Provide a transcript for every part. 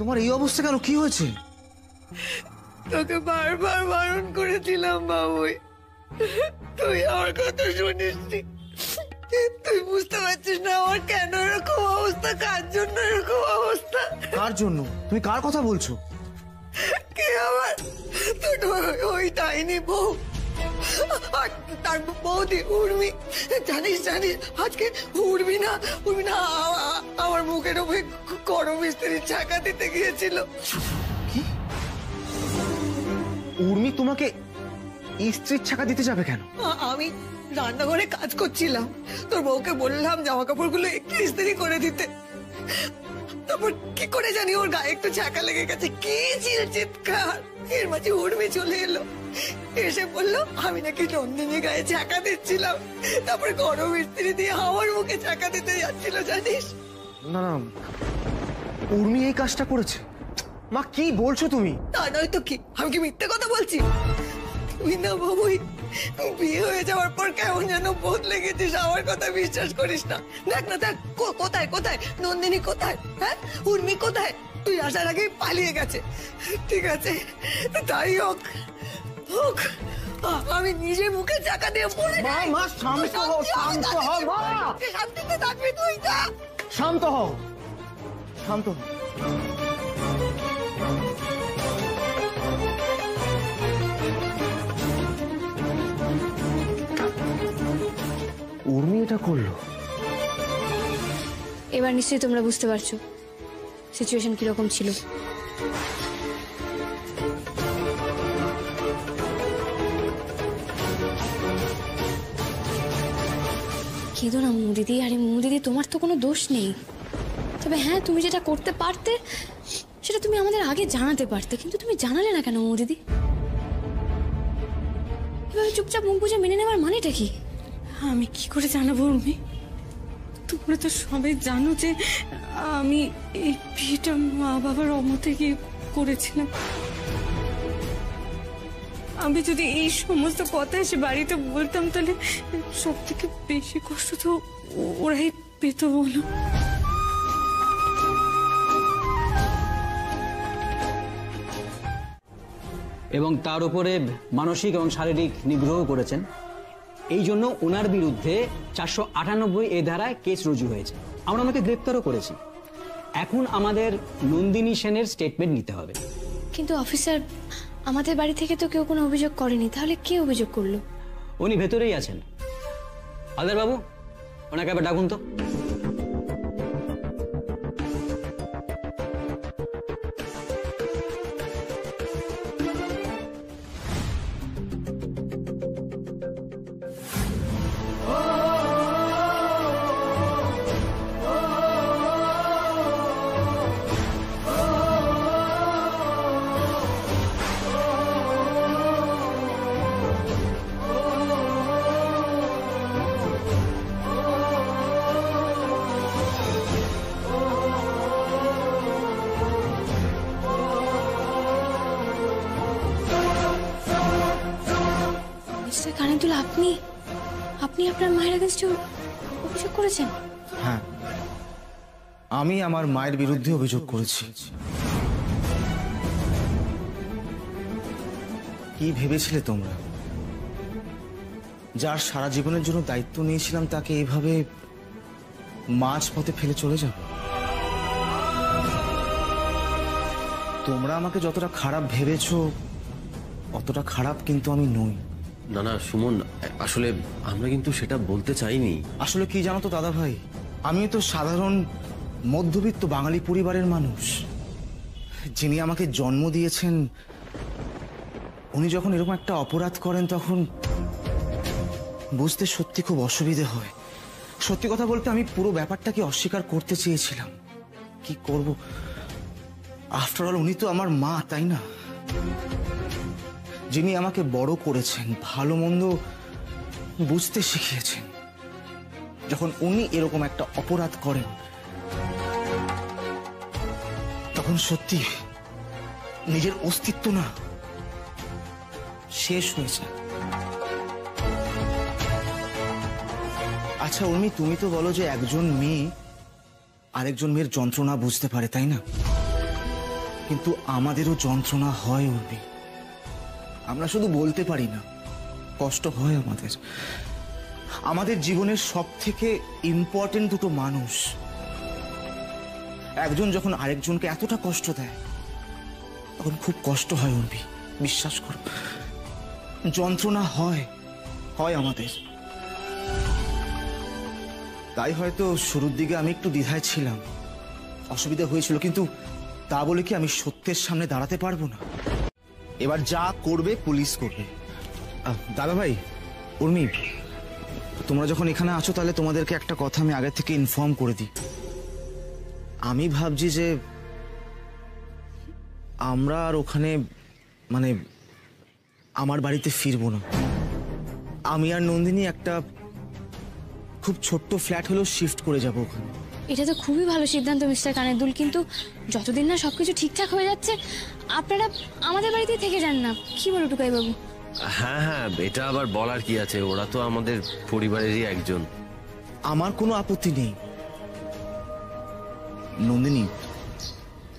তোমার এই অবস্থা কেন? কি হয়েছে? তোকে বারবার বারণ করেছিলাম বাবুই, তুই আমার কথা শুনিস নি। তুই বুঝতে পারছিস না আমার কেন এরকম অবস্থা, কার জন্য এরকম অবস্থা। কার জন্য? তুমি কার কথা বলছো? কে আমার? তোর ওই ডাইনি বউ আর তার বৌদি উর্মি। জানিস জানিস আজকে উর্মি না আমার মুখের উপরে গরম মিস্ত্রির চাকা দিতে গিয়েছিল। কি? উর্মি তোমাকে স্ত্রীর ছাকা দিতে যাবে কেন? আমি রান্নাঘরে কাজ করছিলাম, তোর বউকে বললাম জামা কাপড়গুলো একটু ইস্ত্রি করে দিতে। তারপর কি করে জানি ওর গায়ে একটু ছাকা লেগে গেছে, কি চিৎকার। এর মাঝে উর্মি চলে এলো, এসে বললো আমি নাকি নন্দিনী গায়ে ছাকা দিচ্ছিলাম। তারপরে গরম ইস্ত্রি দিয়ে আমার মুখে ছাকা দিতে যাচ্ছিল জানিস। না না, উর্মি এই কাজটা করেছে? মা কি বলছো তুমি? তা নয় তো কি, আমি কি মিথ্যে কথা বলছি? তুই না বাবুই বিয়ে হয়ে যাওয়ার পর কেমন যেন বদলে গেছিস, আমার কথা বিশ্বাস করিস না। দেখ না দেখ, কোথায় কোথায় নন্দিনী, কোথায় হ্যাঁ উর্মি কোথায়? তুই আসার আগেই পালিয়ে গেছে। ঠিক আছে তাই হোক হোক, আমি নিজে মুখে চাকা দিয়ে পড়ে যাই। মা শান্ত হও, শান্ত হও মা। শান্তিতে থাকবি তুই, যা। শান্ত হও, শান্ত হও। উর্মি এটা করলো? এবার নিশ্চয়ই তোমরা বুঝতে পারছো সিচুয়েশন কিরকম ছিল। কেঁদো না মুদিদি। আরে মুদিদি, তোমার তো কোনো দোষ নেই। তবে হ্যাঁ, তুমি যেটা করতে পারতে সেটা তুমি আমাদের আগে জানাতে পারতে, কিন্তু তুমি জানালে না কেন মুদিদি? এভাবে চুপচাপ মুখ বুঝে মেনে নেওয়ার মানেটা কি? আমি কি করে জানাবো উর্মি? তোমরা তো সবাই জানো যে আমি এই বিয়েটা মা বাবার অমতে গিয়ে করেছিলাম। আমি যদি এই সমস্ত কথা এসে বাড়িতে বলতাম তাহলে সব থেকে বেশি কষ্ট তো ওরাই পেত বলো। এবং তার উপরে মানসিক এবং শারীরিক নিগ্রহ করেছেন। এই জন্য ওনার বিরুদ্ধে 498 এ ধারায় কেস রুজু হয়েছে। আমরা ওনাকে গ্রেপ্তারও করেছি। এখন আমাদের নন্দিনী সেনের স্টেটমেন্ট নিতে হবে। কিন্তু অফিসার, আমাদের বাড়ি থেকে তো কেউ কোনো অভিযোগ করেনি, তাহলে কে অভিযোগ করলো? উনি ভেতরেই আছেন। হালদার বাবু, ওনাকে আবার ডাকুন তো। আপনি আপনার মায়ের এগেইনস্টে অভিযোগ করেছেন? হ্যাঁ, আমি আমার মায়ের বিরুদ্ধে অভিযোগ করেছি। কি ভেবেছিলে তোমরা? যার সারা জীবনের জন্য দায়িত্ব নিয়েছিলাম তাকে এইভাবে মাঝ পথে ফেলে চলে যাব? তোমরা আমাকে যতটা খারাপ ভেবেছো অতটা খারাপ কিন্তু আমি নই। না না সুমন, আসলে আমরা কিন্তু সেটা বলতে চাইনি। আসলে কি জানো তো দাদা ভাই, আমি তো সাধারণ মধ্যবিত্ত বাঙালি পরিবারের মানুষ। যিনি আমাকে জন্ম দিয়েছেন উনি যখন এরকম একটা অপরাধ করেন তখন বুঝতে সত্যি খুব অসুবিধে হয়। সত্যি কথা বলতে আমি পুরো ব্যাপারটাকে অস্বীকার করতে চেয়েছিলাম, কি করব। আফটার অল উনি তো আমার মা, তাই না? যিনি আমাকে বড় করেছেন, ভালো মন্দ বুঝতে শিখিয়েছেন। যখন উনি এরকম একটা অপরাধ করেন তখন সত্যি নিজের অস্তিত্ব না শেষ হয়ে যায়। আচ্ছা উর্মি, তুমি তো বলো যে একজন মেয়ে আরেকজন মেয়ের যন্ত্রণা বুঝতে পারে, তাই না? কিন্তু আমাদেরও যন্ত্রণা হয় উর্মি। আমরা শুধু বলতে পারি না, কষ্ট হয় আমাদের। আমাদের জীবনের সব থেকে ইম্পর্টেন্ট দুটো মানুষ, একজন যখন আরেকজনকে এতটা কষ্ট দেয় তখন খুব কষ্ট হয় উর্মি, বিশ্বাস করো। যন্ত্রণা হয় আমাদের। তাই হয়তো শুরুর দিকে আমি একটু দ্বিধায় ছিলাম, অসুবিধা হয়েছিল, কিন্তু তা বলে কি আমি সত্যের সামনে দাঁড়াতে পারবো না? এবার যা করবে পুলিশ করবে। দাদা ভাই, উর্মি, তোমরা যখন এখানে আছো তাহলে তোমাদেরকে একটা কথা আমি আগে থেকে ইনফর্ম করে দিই। আমি ভাবছি যে আমরা আর ওখানে মানে আমার বাড়িতে ফিরবো না। আমি আর নন্দিনী একটা খুব ছোট্ট ফ্ল্যাট হলেও শিফট করে যাবো ওখানে। এটা তো খুবই ভালো সিদ্ধান্ত মিস্টার কানেরদুল, কিন্তু যতদিন না সবকিছু ঠিকঠাক হয়ে যাচ্ছে আপনারা আমাদের বাড়িতেই থেকে যান না, কি বলো টুকাই বাবু? হ্যাঁ হ্যাঁ, এটা আবার বলার কি আছে, ওরা তো আমাদের পরিবারেরই একজন। আমার কোনো আপত্তি নেই। নন্দিনী,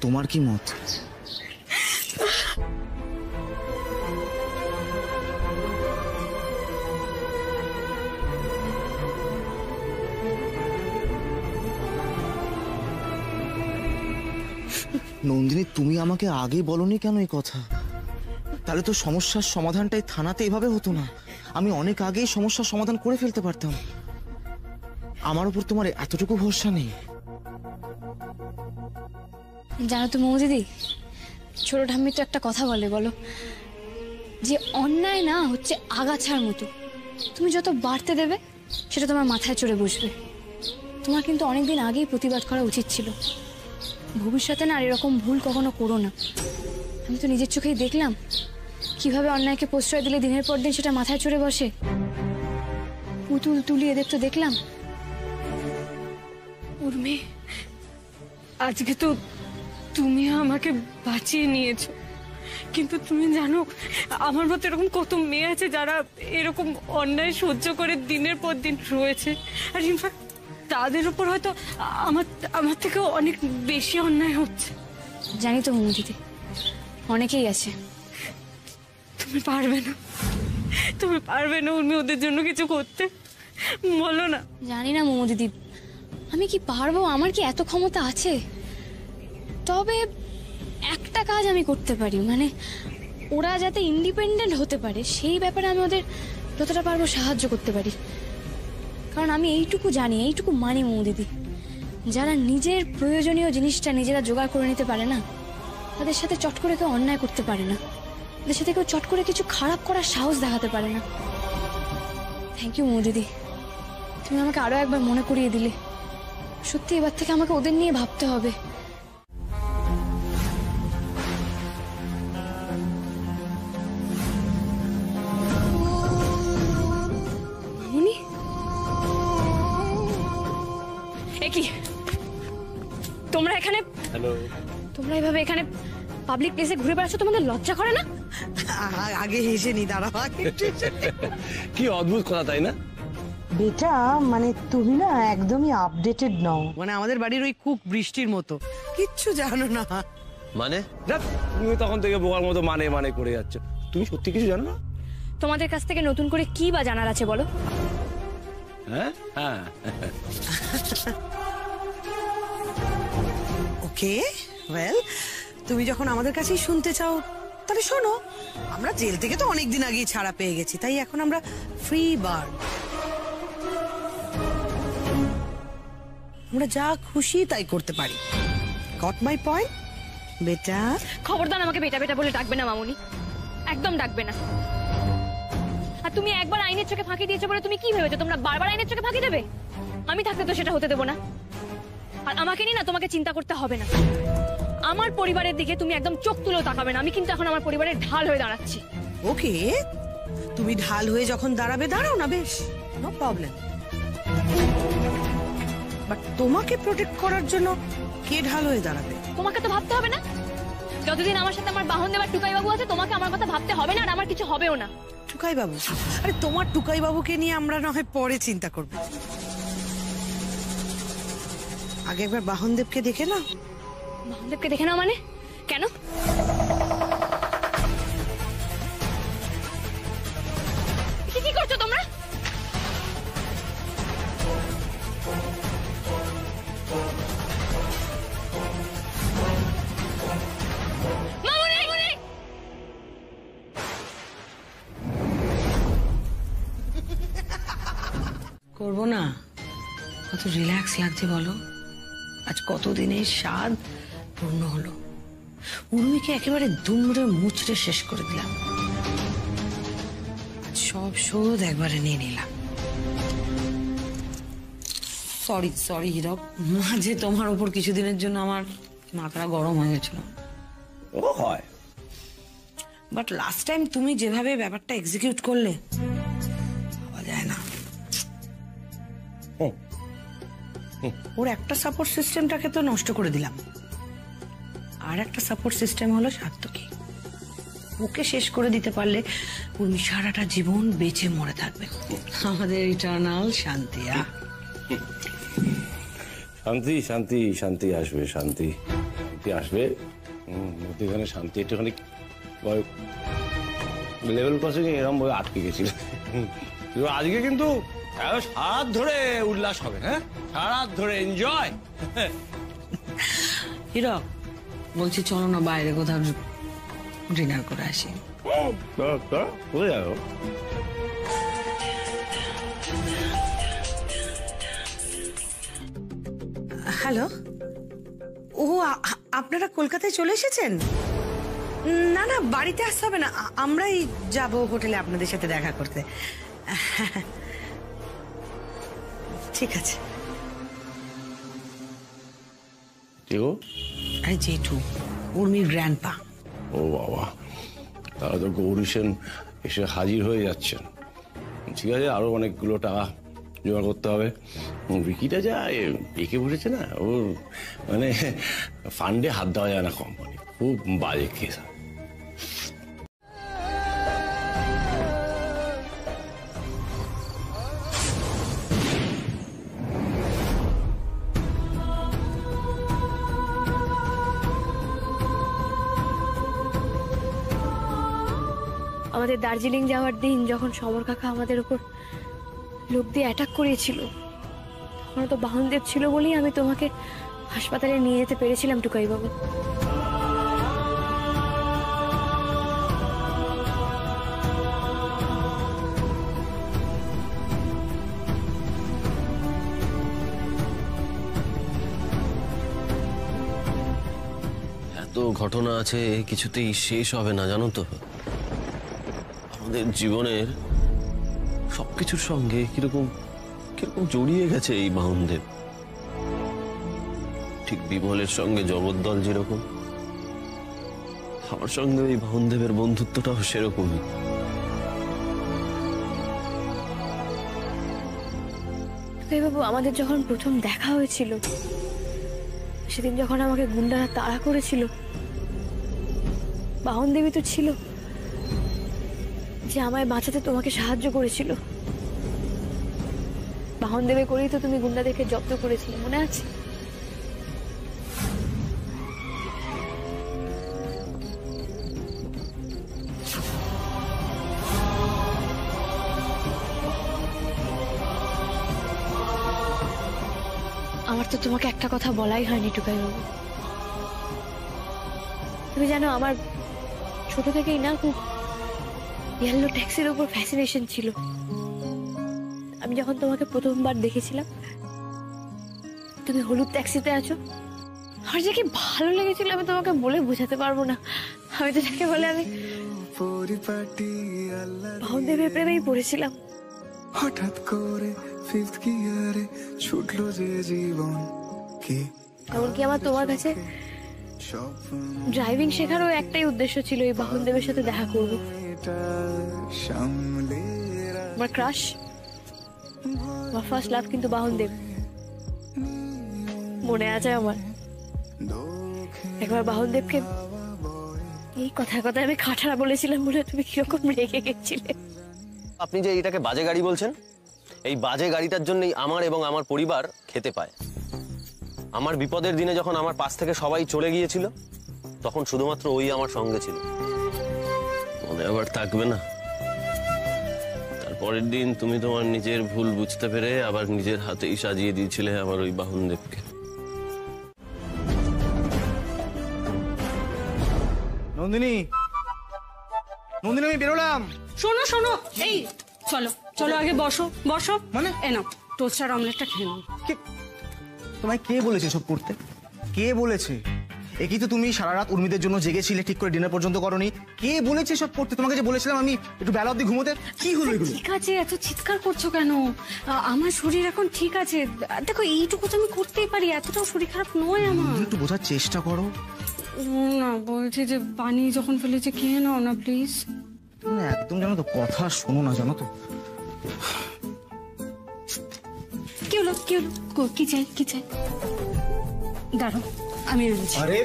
তোমার কি মত? নন্দিনী, তুমি আমাকে আগে বলনি কেন এই কথা? তাহলে তো সমস্যার সমাধানটাই থানাতে এভাবে হতো না। আমি অনেক আগেই সমস্যার সমাধান করে ফেলতে পারতাম। আমার উপর তোমার এতটুকু ভরসা নেই? জানো তো মৌদিদি, ছোট ঠাম্মি তো একটা কথা বলো যে অন্যায় না হচ্ছে আগাছার মতো, তুমি যত বাড়তে দেবে সেটা তোমার মাথায় চড়ে বসবে। তোমার কিন্তু অনেকদিন আগেই প্রতিবাদ করা উচিত ছিল। ভবিষ্যতে না আর এরকম ভুল কখনো করো না। আমি তো নিজের চোখেই দেখলাম কিভাবে অন্যায়কে প্রশ্রয় দিলে দিনের পর দিন সেটা মাথায় চড়ে বসে। পুতুল তুলি এদের তো দেখলাম। উর্মি, আজকে তো তুমি আমাকে বাঁচিয়ে নিয়েছো, কিন্তু তুমি জানো আমার মতো এরকম কত মেয়ে আছে যারা এরকম অন্যায় সহ্য করে দিনের পর দিন রয়েছে। আর ইনফ্যাক্ট তাদের উপর হয়তো আমার থেকে অনেক বেশি অন্যায় হচ্ছে। জানি তো মৌদিদি, অনেকেই আছে। তুমি পারবে না উর্মি ওদের জন্য কিছু করতে? বলো না। জানি না মৌদিদি, আমি কি পারবো? আমার কি এত ক্ষমতা আছে? তবে একটা কাজ আমি করতে পারি, মানে ওরা যাতে ইন্ডিপেন্ডেন্ট হতে পারে সেই ব্যাপারে আমি ওদের যতটা পারবো সাহায্য করতে পারি। কারণ আমি এইটুকু জানি, এইটুকু মানি মৌদিদি, যারা নিজের প্রয়োজনীয় জিনিসটা নিজেরা জোগাড় করে নিতে পারে না তাদের সাথে চট করে কেউ অন্যায় করতে পারে না, তাদের সাথে কেউ চট করে কিছু খারাপ করার সাহস দেখাতে পারে না। থ্যাংক ইউ মৌদিদি, তুমি আমাকে আরো একবার মনে করিয়ে দিলে। সত্যি এবার থেকে আমাকে ওদের নিয়ে ভাবতে হবে। মামুনি, কি তোমরা এখানে? হ্যালো। তোমরা এভাবে এখানে পাবলিক প্লেসে ঘুরে বেড়াচ্ছ, তোমাদের লজ্জা করে না? আগে হেসে নি, দাঁড়াও। কি অদ্ভুত কথা, তাই না? বেটা, মানে তুমি না একদমই আপডেটেড নও। মানে আমাদের বাড়ির ওই কুক বৃষ্টির মতো, কিচ্ছু জানো না। মানে তুমি তখন থেকে বোকার মতো মানে করে যাচ্ছ। তুমি সত্যি কিছু জানো না? তোমাদের কাছ থেকে নতুন করে কি বা জানার আছে বলো? হ্যাঁ হ্যাঁ, ওকে, ওয়েল, তুমি যখন আমাদের কাছেই শুনতে চাও তাহলে শোনো। আমরা জেল থেকে তো অনেকদিন আগেই ছাড়া পেয়ে গেছি, তাই এখন আমরা ফ্রি বার্ড। আমরা যা খুশি তাই করতে পারি। গট মাই পয়েন্ট বেটা? খবরদার আমাকে বেটা বেটা বলে ডাকবে না মামুনি, একদম ডাকবে না। আর তুমি একবার আইনের চোখে ফাঁকি দিয়েছো বলে তুমি কি ভেবেছো তোমরা বারবার আইনের চোখে ফাঁকি দেবে? আমি থাকতে তো সেটা হতে দেবো না। আর আমাকে নিয়ে না তোমাকে চিন্তা করতে হবে না। আমার পরিবারের দিকে তুমি একদম চোখ তুলেও তাকাবে না। আমি কিন্তু এখন আমার পরিবারের ঢাল হয়ে দাঁড়াচ্ছি। ওকে, তুমি ঢাল হয়ে যখন দাঁড়াবে দাঁড়াও না, বেশ, নো প্রবলেম। বাট তোমাকে প্রোটেক্ট করার জন্য কে ঢাল হয়ে দাঁড়াবে? তোমাকে তো ভাবতে হবে না। যতদিন আমার সাথে আমার বাহন দেবার টুকাই বাবু আছে, তোমাকে আমার কথা ভাবতে হবে না, আর আমার কিছু হবেও না। টুকাই বাবু? আরে তোমার টুকাই বাবুকে নিয়ে আমরা না হয় পরে চিন্তা করব। আগে একবার বাহনদেবকে দেখে নাও। বাহনদেবকে দেখে নাও মানে? কেন? কি করছো তোমরা? করবো না, কত রিল্যাক্স লাগছে বলো। আজ কতদিনের স্বাদ পূর্ণ হলো। উর্মিকে একেবারে দুমড়ে মুচড়ে শেষ করে দিলাম। আজ সব শোধ একবারে নিয়ে নিলাম। সরি সরি হীরক, মাঝে তোমার উপর কিছুদিনের জন্য আমার মাথাটা গরম হয়ে গেছিল। ও হয়, বাট লাস্ট টাইম তুমি যেভাবে ব্যাপারটা এক্সিকিউট করলে ভাবা যায় না। ওর একটা সাপোর্ট সিস্টেমটাকে তো নষ্ট করে দিলাম, আর একটা সাপোর্ট সিস্টেম হলো সার্থকী। ওকে শেষ করে দিতে পারলে উর্মি সারাটা জীবন বেঁচে মরে থাকবে। আমাদের ইটারনাল শান্তি। শান্তি শান্তি শান্তি আসবে, শান্তি শান্তি আসবে। মধ্যখানে শান্তি একটুখানি লেভেল ক্রসিং এরকম ভাবে আটকে গেছিল। আজকে কিন্তু সারা ধরে উল্লাস হবে। হ্যাঁ, সারা ধরে এনজয়। হীরক বলছি চলো না বাইরে কোথাও ডিনার করে আসি। কোথায় যাবো? হ্যালো, ও আপনারা কলকাতায় চলে এসেছেন? না না, বাড়িতে আসতে হবে না, আমরাই যাব হোটেলে আপনাদের সাথে দেখা করতে। ঠিক আছে। আরে জেঠু, উর্মির গ্র্যান্ডপা। ও বাবা, তাহলে তো গৌরী সেন এসে হাজির হয়ে যাচ্ছেন। ঠিক আছে, আরো অনেকগুলো টাকা জোগাড় করতে হবে। বিকিটা যা এঁকে বসেছে না, ওর মানে ফান্ডে হাত দেওয়া যায় না কোম্পানি। খুব বাজে কেস। আমাদের দার্জিলিং যাওয়ার দিন যখন সমর কাকা আমাদের উপর লোক দিয়ে অ্যাটাক করিয়েছিল, তখন তো বাহনদেব ছিল বলেই আমি তোমাকে হাসপাতালে নিয়ে যেতে পেরেছিলাম টুকাই বাবু। এত ঘটনা আছে, কিছুতেই শেষ হবে না জানো তো। আমাদের জীবনের সবকিছুর সঙ্গে কিরকম কিরকম জড়িয়ে গেছে এই বাহনদেব। ঠিক বিমলের সঙ্গে জগদ্দল যেরকম, আমার সঙ্গে এই বাহনদেবের বন্ধুত্বটাও সেরকমই। বাবু, আমাদের যখন প্রথম দেখা হয়েছিল, সেদিন যখন আমাকে গুন্ডারা তাড়া করেছিল, বাহনদেবী তো ছিল যে আমায় বাঁচাতে তোমাকে সাহায্য করেছিল। বাহনদেবে করেই তো তুমি গুন্ডাদেরকে জব্দ করেছিলে, মনে আছে? আমার তো তোমাকে একটা কথা বলাই হয়নি টুকাই বাবু। তুমি জানো, আমার ছোট থেকেই না খুব ইয়েলো ট্যাক্সির উপর ফ্যাসিনেশন ছিল। আমি যখন তোমাকে প্রথমবার দেখেছিলাম, তুমি হলুদ ট্যাক্সিতে আছো, আমার যে কি ভালো লেগেছিল আমি তোমাকে বলে বোঝাতে পারবো না। আমি তো যাকে বলে আমি বাহনদেবের প্রেমেই পড়েছিলাম। হঠাৎ করে ফিফথ গিয়ারে ছুটলো যে জীবন কি, এমনকি আমার তোমার কাছে ড্রাইভিং শেখারও একটাই উদ্দেশ্য ছিল, এই বাহনদেবের সাথে দেখা করব। আমার ক্রাশ, আমার ফার্স্ট লাভ কিন্তু বাহনদেব। মনে আছে আমার, একবার বাহনদেবকে এই কথায় কথায় আমি খাটারা বলেছিলাম বলে তুমি কিরকম রেগে গেছিলে। আপনি যে এটাকে বাজে গাড়ি বলছেন, এই বাজে গাড়িটার জন্যই আমার এবং আমার পরিবার খেতে পায়। আমার বিপদের দিনে যখন আমার পাশ থেকে সবাই চলে গিয়েছিল, তখন শুধুমাত্র ওই আমার সঙ্গে ছিল, মনে আবার থাকবে না? তারপরের দিন তুমি তোমার নিজের ভুল বুঝতে পেরে আবার নিজের হাতেই সাজিয়ে দিয়েছিলে আমার ওই বাহনদেবকে। নন্দিনী, নন্দিনী, আমি বেরোলাম। শোনো শোনো, এই চলো চলো, আগে বসো বসো। মানে? এ নাও টোস্ট আর অমলেটটা খেয়ে নাও। তোমায় কে বলেছে সব করতে? কে বলেছে? একই তো তুমি সারা রাত উর্মিদের জন্য জেগেছিলে, ঠিক করে ডিনার পর্যন্ত করনি। কে বলেছে সব করতে? তোমাকে যে বলেছিলাম আমি একটু বেলা অবধি ঘুমোতে, কি হলো এগুলো? ঠিক আছে, এত চিৎকার করছো কেন? আমার শরীর এখন ঠিক আছে। দেখো এইটুকু তো আমি করতেই পারি, এতটাও শরীর খারাপ নয় আমার। একটু বোঝার চেষ্টা করো না, বলছি যে পানি যখন ফেলেছে খেয়ে নাও না প্লিজ। তুমি একদম জানো তো কথা শোনো না, জানো তো। কি হলো কি হলো? কি চাই কি চাই? দাঁড়ো আমি আনছি। আরে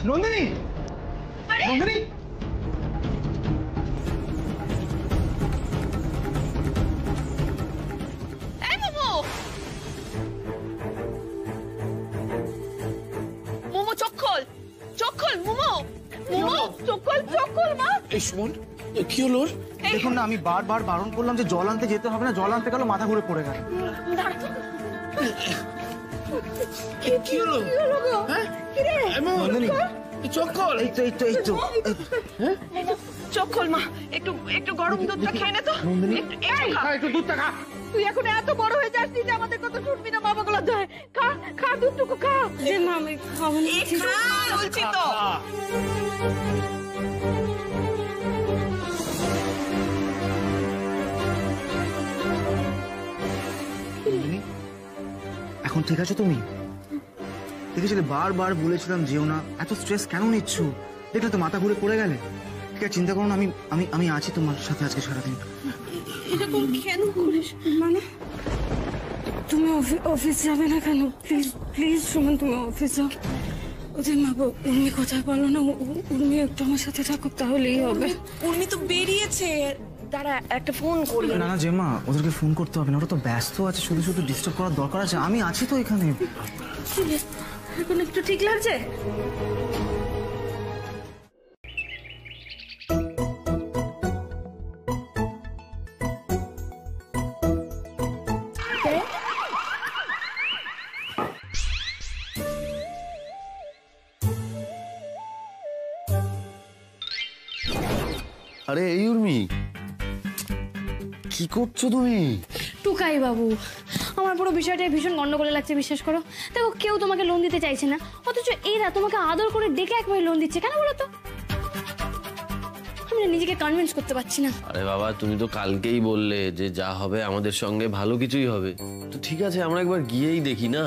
নন্দিনী, নন্দিনী, মোমো চোখ খোল, চোখ খোল মোমো, মোমো চোখ খোল, চোখ খোল মা। এই সুমন, কি হলো? দেখুন না, আমি বারবার বারণ করলাম যে জল আনতে যেতে হবে না, জল আনতে গেল মাথা ঘুরে পড়ে গেল। কি হলো? নন্দিনী, চোখ খোল। এই তো এই তো এই তো চোখ খোল মা, একটু একটু গরম দুধটা খেয়ে নে তো। একটু দুধটা খা। তুই এখন এত বড় হয়ে যাচ্ছিস যে আমাদের কথা শুনবি না, বাবা গুলো যায়। খা খা, দুধটুকু খা। যে মা আমি খাবো না। খা বলছি তো। নন্দিনী, এখন ঠিক আছে তুমি? দেখেছিলে বারবার বলেছিলাম যেও না, এত স্ট্রেস কেন নিচ্ছ? দেখলে তো মাথা ঘুরে পড়ে গেলে। ঠিক আছে, চিন্তা করো না, আমি আমি আমি আছি তোমার সাথে আজকে সারাদিন। এরকম কেন করিস? মানে তুমি অফিস যাবে না কেন? প্লিজ প্লিজ সুমন, তুমি অফিস যাও। ওদের মা উর্মি কোথায় বলো না, উর্মি একটু আমার সাথে থাকুক তাহলেই হবে। উর্মি তো বেরিয়েছে, দাঁড়া একটা ফোন করি। না না জেমা, ওদেরকে ফোন করতে হবে না, ওরা তো ব্যস্ত আছে, শুধু শুধু ডিস্টার্ব করার দরকার আছে? আমি আছি তো এখানে। এখন একটু ঠিক লাগছে? আরে এই উর্মি, কি করছো তুমি? টুকাই বাবু, আমার পুরো বিষয়টাই ভীষণ গন্ডগোলে লাগছে, বিশ্বাস করো। দেখো কেউ তোমাকে লোন দিতে চাইছে না, অথচ এরা তোমাকে আদর করে ডেকে একবারে লোন দিচ্ছে। কেন বলো তো? আমি না নিজেকে কনভিন্স করতে পারছি না। আরে বাবা, তুমি তো কালকেই বললে যে যা হবে আমাদের সঙ্গে ভালো কিছুই হবে। তো ঠিক আছে, আমরা একবার গিয়েই দেখি না?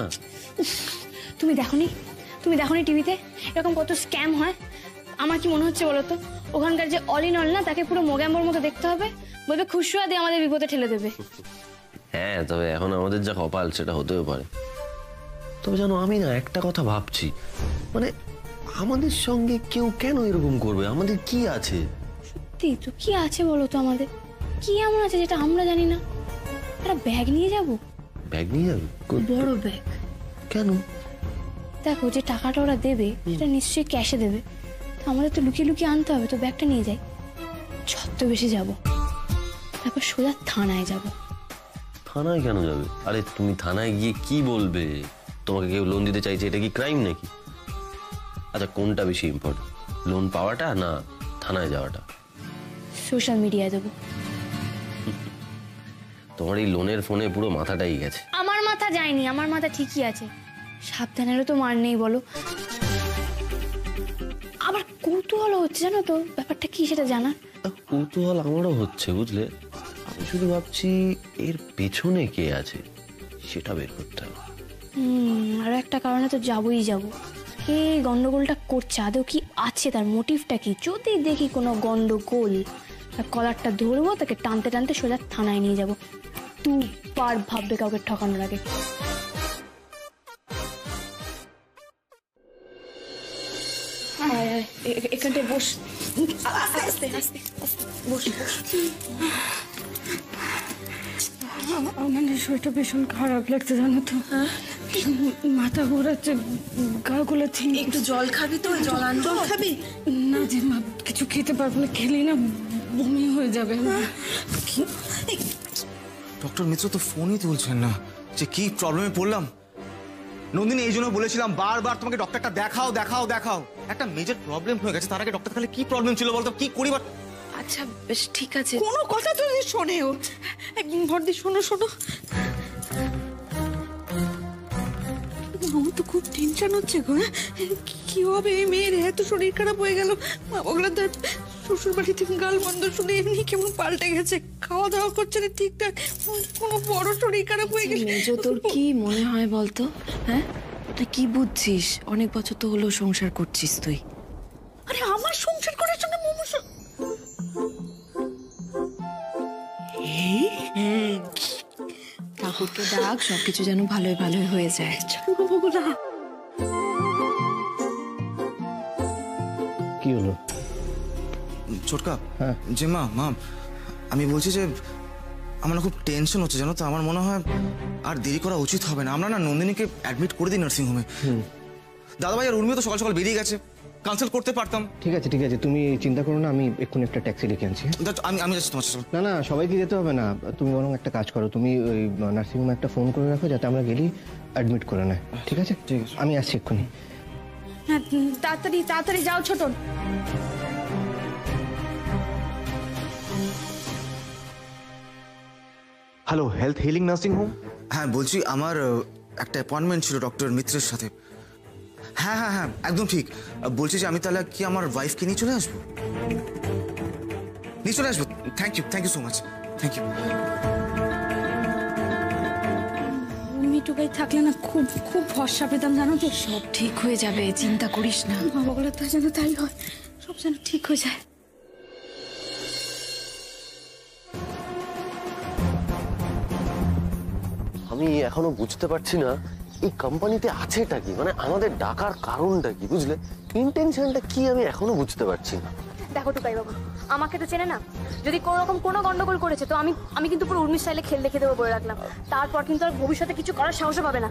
তুমি দেখোনি, তুমি দেখোনি টিভিতে এরকম কত স্ক্যাম হয়? আমার কি মনে হচ্ছে বলো তো, ওখানকার যে অল ইন অল না, তাকে পুরো মোগ্যাম্বর মতো দেখতে হবে, বলবে খুশুয়া দিয়ে আমাদের বিপদে ঠেলে দেবে। হ্যাঁ, তবে এখন আমাদের যা কপাল সেটা হতেও পারে। তবে জানো, আমি না একটা কথা ভাবছি, মানে আমাদের সঙ্গে কেউ কেন এরকম করবে? আমাদের কি আছে? সত্যি তো, কি আছে বলো তো? আমাদের কি এমন আছে যেটা আমরা জানি না? একটা ব্যাগ নিয়ে যাব। ব্যাগ নিয়ে যাবে? বড় ব্যাগ। কেন? দেখো, যে টাকাটা ওরা দেবে সেটা নিশ্চয়ই ক্যাশে দেবে, তো আমাদের তো লুকিয়ে লুকিয়ে আনতে হবে। তো ব্যাগটা নিয়ে যাই, ছদ্মবেশে যাব, তারপর সোজা থানায় যাব। থানায় কেন যাবে? আরে তুমি থানায় গিয়ে কি বলবে? তোমাকে কেউ লোন দিতে চাইছে, এটা কি ক্রাইম নাকি? আচ্ছা, কোনটা বেশি ইম্পর্টেন্ট, লোন পাওয়াটা না থানায় যাওয়াটা? সোশ্যাল মিডিয়ায় দেবো। তোমার এই লোনের ফোনে পুরো মাথাটাই গেছে। আমার মাথা যায়নি, আমার মাথা ঠিকই আছে। সাবধানেরও তো মার নেই বলো। আবার কৌতূহল হচ্ছে, জানো তো ব্যাপারটা কি সেটা জানা। কৌতূহল আমারও হচ্ছে, বুঝলে। আমি শুধু ভাবছি এর পেছনে কে আছে সেটা বের করতে হবে। আর একটা কারণে তো যাবই যাব। কে গন্ডগোলটা করছে, আদৌ কি আছে, তার মোটিভটা কি। যদি দেখি কোনো গন্ডগোল, কলারটা ধরবো, তাকে টানতে টানতে সোজা থানায় নিয়ে যাবো। দুবার ভাববে কাউকে ঠকানোর আগে। এখানটায় বস, আস্তে আস্তে আস্তে বস বস। আমার শরীরটা ভীষণ খারাপ লাগছে জানো তো, মাথা ঘোরাচ্ছে, গা গোলাচ্ছে। একটু জল খাবি তো? জল খাবি না যে মা, কিছু খেতে পারবো না, খেলেই না বমি হয়ে যাবে। ডক্টর মিত্র তো ফোনই তুলছেন না, যে কি প্রবলেমে পড়লাম। নন্দিনী, এই জন্য বলেছিলাম বারবার তোমাকে ডক্টরটা দেখাও দেখাও দেখাও। একটা মেজর প্রবলেম হয়ে গেছে, তার আগে ডক্টর তাহলে কি প্রবলেম ছিল বলতো, কি করি? আচ্ছা বেশ ঠিক আছে, কোনো কথা তো শোনে ও। একদম ভর্তি, শোনো শোনো, আমার তো খুব টেনশন হচ্ছে গো। কি হবে এই মেয়ের? এত শরীর খারাপ হয়ে গেল, মা বগলা তো শ্বশুর বাড়ি থেকে গাল বন্ধ শুনে এমনি কেমন পাল্টে গেছে, খাওয়া দাওয়া করছে না ঠিকঠাক, কোনো বড় শরীর খারাপ হয়ে গেল। মেজো, তোর কি মনে হয় বলতো? হ্যাঁ, তুই কি বুঝছিস? অনেক বছর তো হলো সংসার করছিস তুই। আরে আমার সংসার করার জন্য ঠাকুরকে ডাক, সবকিছু যেন ভালোই ভালোই হয়ে যায়। কি হলো? ছোটকা, যে মা, আমি বলছি যে আমার খুব টেনশন হচ্ছে জানো তো। আমার মনে হয় আর দেরি করা উচিত হবে না, আমরা না নন্দিনীকে অ্যাডমিট করে দিই নার্সিংহোমে। দাদাভাই আর উর্মিও তো সকাল সকাল বেরিয়ে গেছে, কানসাল্ট করতে পারতাম। ঠিক আছে ঠিক আছে, তুমি চিন্তা করো না, আমি এক্ষুনি একটা ট্যাক্সি ডেকে আনছি। আমি যাচ্ছি তোমার সাথে। না না, সবাইকে যেতে হবে না, তুমি বরং একটা কাজ করো, তুমি ওই নার্সিংহোমে একটা ফোন করে রাখো, যাতে আমরা গেলেই অ্যাডমিট করে নেয়। ঠিক আছে ঠিক আছে, আমি আসছি এক্ষুনি। হ্যাঁ, তাড়াতাড়ি তাড়াতাড়ি যাও ছোটন। Hello, health healing nursing home. হ্যাঁ বলছি, আমার একটা অ্যাপয়েন্টমেন্ট ছিল ডক্টর মিত্রের সাথে। হ্যাঁ হ্যাঁ হ্যাঁ, একদম ঠিক। বলছি যে আমি তাহলে কি আমার ওয়াইফকে নিয়ে চলে আসবো? নিয়ে চলে আসবো। Thank you so much, thank you. Mitu ভাই থাকলে না খুব খুব ভরসা পেতাম জানো তো। সব ঠিক হয়ে যাবে, চিন্তা করিস না। বাবাগুলো তা যেন তাই হয়, সব যেন ঠিক হয়ে যায়। আমি এখনো বুঝতে পারছি না এই কোম্পানিতে আছেটা কি, মানে আমাদের ডাকার কারণটা কি, বুঝলে? ইন্টেনশনটা কি আমি এখনো বুঝতে পারছি না। দেখো টুকাই বাবু, আমাকে তো চেনে না, যদি কোনো রকম কোনো গন্ডগোল করেছে তো আমি কিন্তু পুরো উর্মি স্টাইলে খেল দেখে দেবো বলে রাখলাম। তারপর কিন্তু আর ভবিষ্যতে কিছু করার সাহসও পাবে না।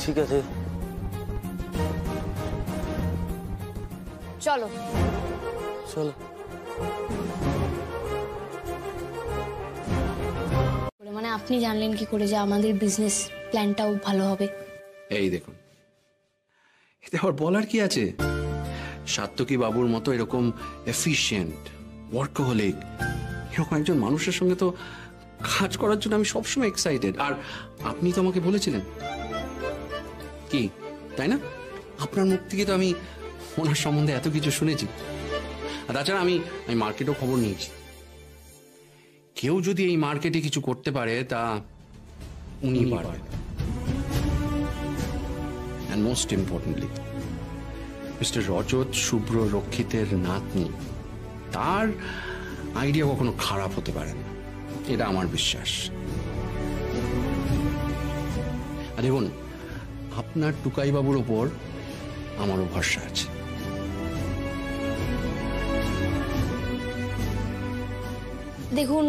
ঠিক আছে, চলো চলো। মানে আপনি জানলেন কি করে যে আমাদের বিজনেস প্ল্যানটাও ভালো হবে? এই দেখুন, এতে আবার বলার কি আছে? সাত্তকী বাবুর মতো এরকম এফিশিয়েন্ট, ওয়ার্কহলিক এরকম একজন মানুষের সঙ্গে তো কাজ করার জন্য আমি সবসময় এক্সাইটেড। আর আপনি তো আমাকে বলেছিলেন কি, তাই না? আপনার মুখ থেকে তো আমি ওনার সম্বন্ধে এত কিছু শুনেছি। আর তাছাড়া আমি মার্কেটেও খবর নিয়েছি। কেউ যদি এই মার্কেটে কিছু করতে পারে তা উনি পারবেন। অ্যান্ড মোস্ট ইম্পর্টেন্টলি, মিস্টার রজত শুভ্র রক্ষিতের নাতনি, তার আইডিয়া কখনো খারাপ হতে পারে না, এটা আমার বিশ্বাস। আর দেখুন, আপনার টুকাই বাবুর ওপর আমারও ভরসা আছে। দেখুন,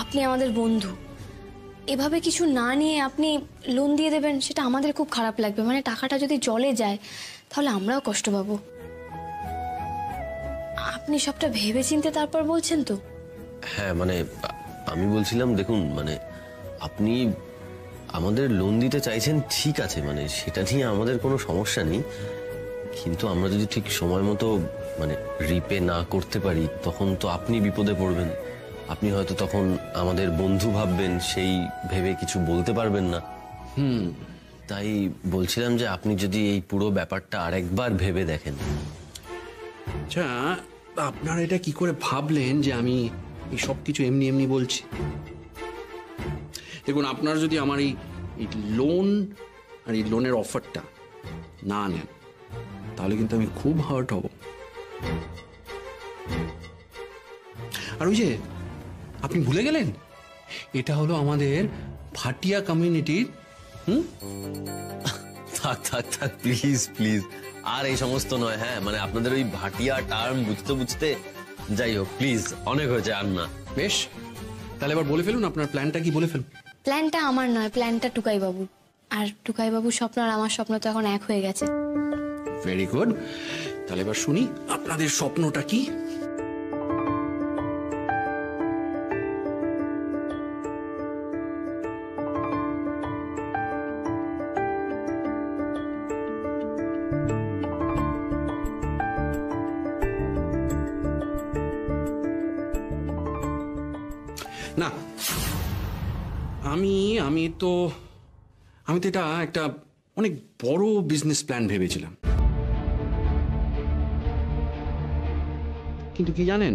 আপনি আমাদের বন্ধু, এভাবে কিছু না নিয়ে আপনি লোন দিয়ে দেবেন, সেটা আমাদের খুব খারাপ লাগবে। মানে টাকাটা যদি জলে যায় তাহলে আমরাও কষ্ট পাবো। আপনি সবটা ভেবেচিন্তে তারপর বলছেন তো? হ্যাঁ, মানে আমি বলছিলাম, দেখুন মানে আপনি আমাদের লোন দিতে চাইছেন, ঠিক আছে, মানে সেটা নিয়ে আমাদের কোনো সমস্যা নেই। কিন্তু আমরা যদি ঠিক সময় মতো মানে রিপে না করতে পারি, তখন তো আপনি বিপদে পড়বেন। আপনি হয়তো তখন আমাদের বন্ধু ভাববেন, সেই ভেবে কিছু বলতে পারবেন না। তাই বলছিলাম যে আপনি যদি এই পুরো ব্যাপারটা আরেকবার ভেবে দেখেন। আচ্ছা, আপনারা এটা কি করে ভাবলেন যে আমি এই সব কিছু এমনি এমনি বলছি? দেখুন, আপনারা যদি আমার এই লোন আর এই লোনের অফারটা না নেন তাহলে কিন্তু আমি খুব হার্ট হব। আর ওই যে আপনি ভুলে গেলেন, এটা হলো আমাদের ভাটিয়া কমিউনিটির। থাক থাক থাক, প্লিজ প্লিজ, আর এই সমস্ত নয়। হ্যাঁ মানে আপনাদের ওই ভাটিয়া টার্ম বুঝতে বুঝতে যাই হোক, প্লিজ অনেক হয়েছে, আর না। বেশ, তাহলে এবার বলে ফেলুন আপনার প্ল্যানটা কি, বলে ফেলুন। প্ল্যানটা আমার নয়, প্ল্যানটা টুকাই বাবু। আর টুকাই বাবুর স্বপ্ন আর আমার স্বপ্ন তো এখন এক হয়ে গেছে। ভেরি গুড, তাহলে এবার শুনি আপনাদের স্বপ্নটা কি। না আমি তো এটা একটা অনেক বড় বিজনেস প্ল্যান ভেবেছিলাম, কিন্তু কি জানেন,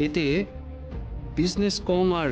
এতে বিজনেস কম আর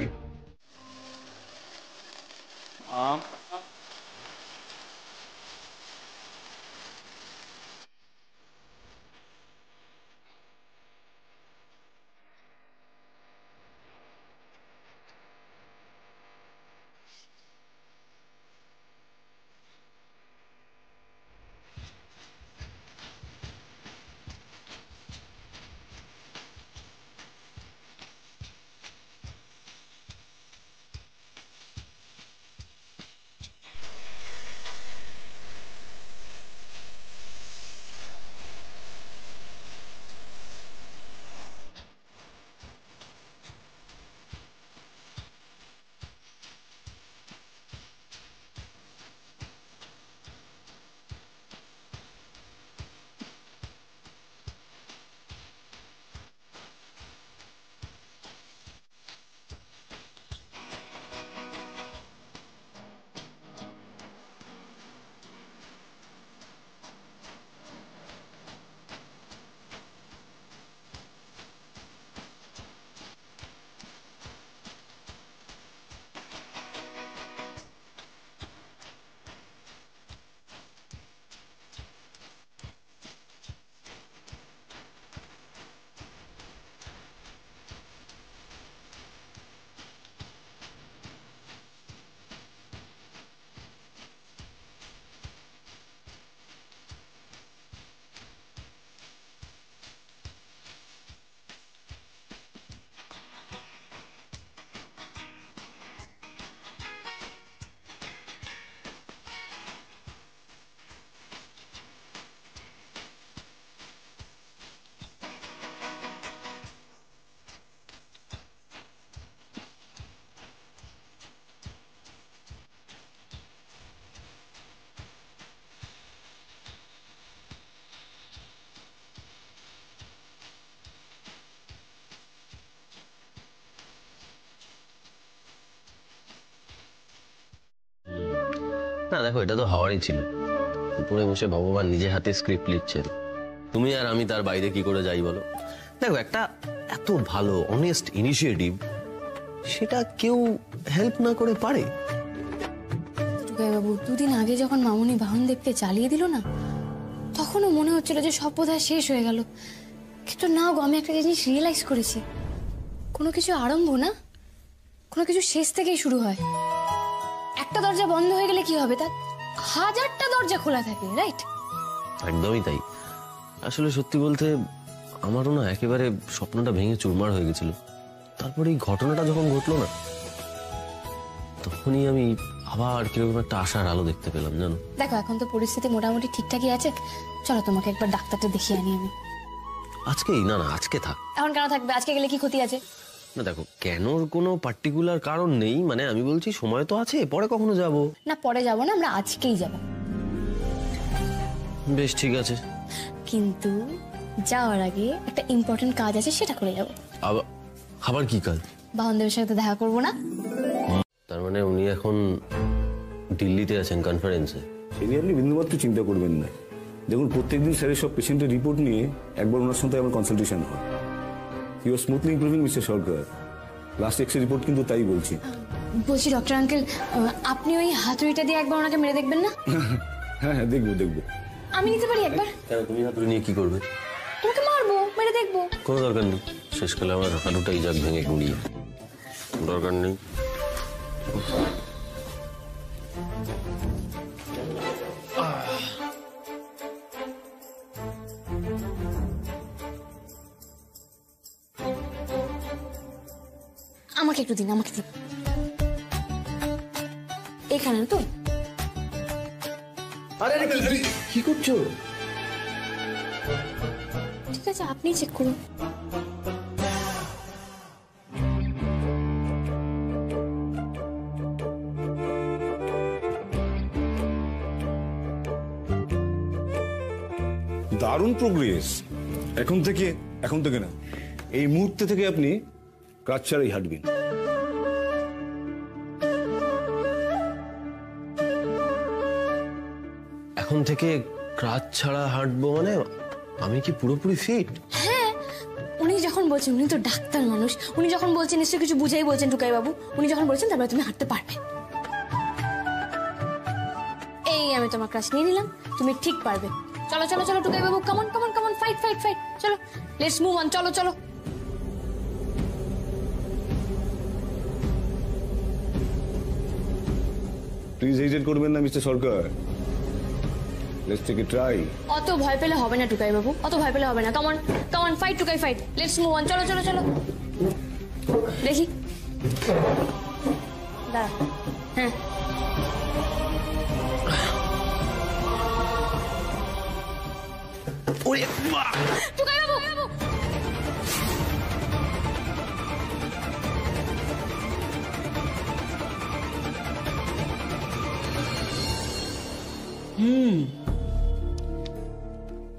না দেখো, এটা তো হওয়ারই ছিল। উপরে বসে ভগবান নিজে হাতে স্ক্রিপ্ট লিখছেন, তুমি আর আমি তার বাইরে কি করে যাই বলো? দেখো, একটা এত ভালো অনেস্ট ইনিশিয়েটিভ, সেটা কেউ হেল্প না করে পারে? টুকাই বাবু, দুদিন আগে যখন মামুনি বাহন দেখতে চালিয়ে দিল না, তখনও মনে হচ্ছিল যে সব বোধহয় শেষ হয়ে গেল। কিন্তু না গো, আমি একটা জিনিস রিয়েলাইজ করেছি, কোনো কিছু আরম্ভ না, কোনো কিছু শেষ থেকেই শুরু হয়। একটা দরজা বন্ধ হয়ে গেলে কি হবে, তার হাজারটা দরজা খোলা থাকে, রাইট? একদমই তাই। আসলে সত্যি বলতে আমারও না একেবারে স্বপ্নটা ভেঙে চুরমার হয়ে গেছিল। তারপরে এই ঘটনাটা যখন ঘটলো না, তখনই আমি আবার কিরকম একটা আশার আলো দেখতে পেলাম, জানো। দেখো, এখন তো পরিস্থিতি মোটামুটি ঠিকঠাকই আছে, চলো তোমাকে একবার ডাক্তারটা দেখিয়ে আনি আমি। আজকেই? না না, আজকে থাক। এখন কেন থাকবে? আজকে গেলে কি ক্ষতি আছে? না দেখো, কেনর কোনো পার্টিকুলার কারণ নেই, মানে আমি বলছি সময় তো আছে, পরে কখনো যাব। না, পরে যাব না, আমরা আজকেই যাব। বেশ, ঠিক আছে, কিন্তু যাওয়ার আগে একটা ইম্পর্টেন্ট কাজ আছে, সেটা করে যাব। আবার কি কাজ? বাহনদেবের সাথে দেখা করব না? তার মানে উনি এখন দিল্লিতে আছেন কনফারেন্সে? সে নিয়ে আপনি বিন্দুমাত্র চিন্তা করবেন না। দেখুন, প্রত্যেকদিন স্যারের সব পেশেন্টের রিপোর্ট নিয়ে একবার ওনার সঙ্গে আমার কনসালটেশন হয়। You are smoothly improving mister Sarkar. Last X report কিন্তু তাই বলছি। বলছি ডক্টর আঙ্কেল, আপনি ওই হাতুড়িটা দিয়ে একবার ওনাকে মেরে দেখবেন না? হ্যাঁ হ্যাঁ, দেখবো দেখবো। আমি নিতে পারি একবার? কেন, তুমি হাতুড়ি নিয়ে কি করবে? তোমাকে মারবো, মেরে দেখবো। কোনো দরকার নেই, শেষকালে আমার হাঁটুটাই যাক ভেঙে গুঁড়িয়ে। দরকার নেই। আমাকে একটু দিন, আমাকে দিন। এখানে তো? আরে কি করছো? ঠিক আছে, আপনি চেক করুন। দারুণ প্রোগ্রেস। এখন থেকে না, এই মুহূর্তে থেকে আপনি কাজ ছাড়াই হাঁটবেন। এখন থেকে ক্রাচ ছাড়া হাঁটবো মানে? আমি কি পুরোপুরি ফিট? হ্যাঁ, উনি যখন বলছেন, উনি তো ডাক্তার মানুষ, উনি যখন বলছেন নিশ্চয়ই কিছু বুঝাই বলছেন টুকাই বাবু। উনি যখন বলছেন তারপরে তুমি হাঁটতে পারবে। এই আমি তোমার ক্রাশ নিয়ে নিলাম, তুমি ঠিক পারবে। চলো চলো চলো Tukai babu, come on come on come on, fight fight fight, চলো লেটস মুভ অন, চলো চলো। প্লিজ হেজিটেট করবেন না mister Sarkar. Let's take a try. অত ভয় পেলে হবে না টুকাই বাবু, অত ভয় পেলে হবে না। Come on come on, fight Tukai fight, let's move on, চলো চলো চলো। দেখি, দাঁড়া। হ্যাঁ, ওরে বাবা! টুকাই বাবু,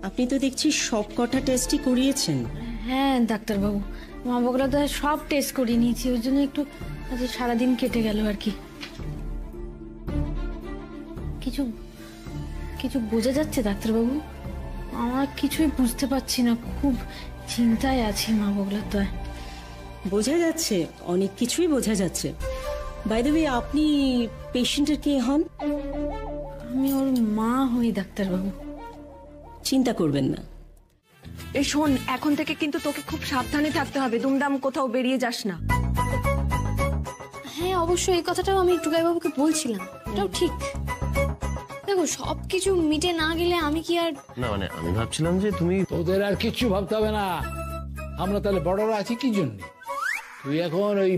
আপনি তো দেখছি সব কটা টেস্টই করিয়েছেন। হ্যাঁ ডাক্তারবাবু, মা বগলা তো সব টেস্ট করে নিয়েছি, ওই জন্য একটু আজকে সারাদিন কেটে গেল আর কি। কিছু কিছু বোঝা যাচ্ছে ডাক্তারবাবু? আমার কিছুই বুঝতে পারছি না, খুব চিন্তায় আছি মা বগলা তো। বোঝা যাচ্ছে, অনেক কিছুই বোঝা যাচ্ছে। বাই দ্য ওয়ে, আপনি পেশেন্টের কে হন? আমি ওর মা হই ডাক্তারবাবু। চিন্তা করবেন না। এই শোন, এখন থেকে কিন্তু তোকে খুব সাবধানে থাকতে হবে, দুমদাম কোথাও বেরিয়ে যাস না। হ্যাঁ অবশ্যই, এই কথাটাও আমি টুকাই বাবুকে বলছিলাম, এটাও ঠিক। দেখো, সবকিছু মিটে না গেলে আমি কি আর... না মানে আমি ভাবছিলাম যে তুমি... তোদের আর কিচ্ছু ভাবতে হবে না, আমরা তাহলে বড়রা আছি কি জন্য। তুই এখন ওই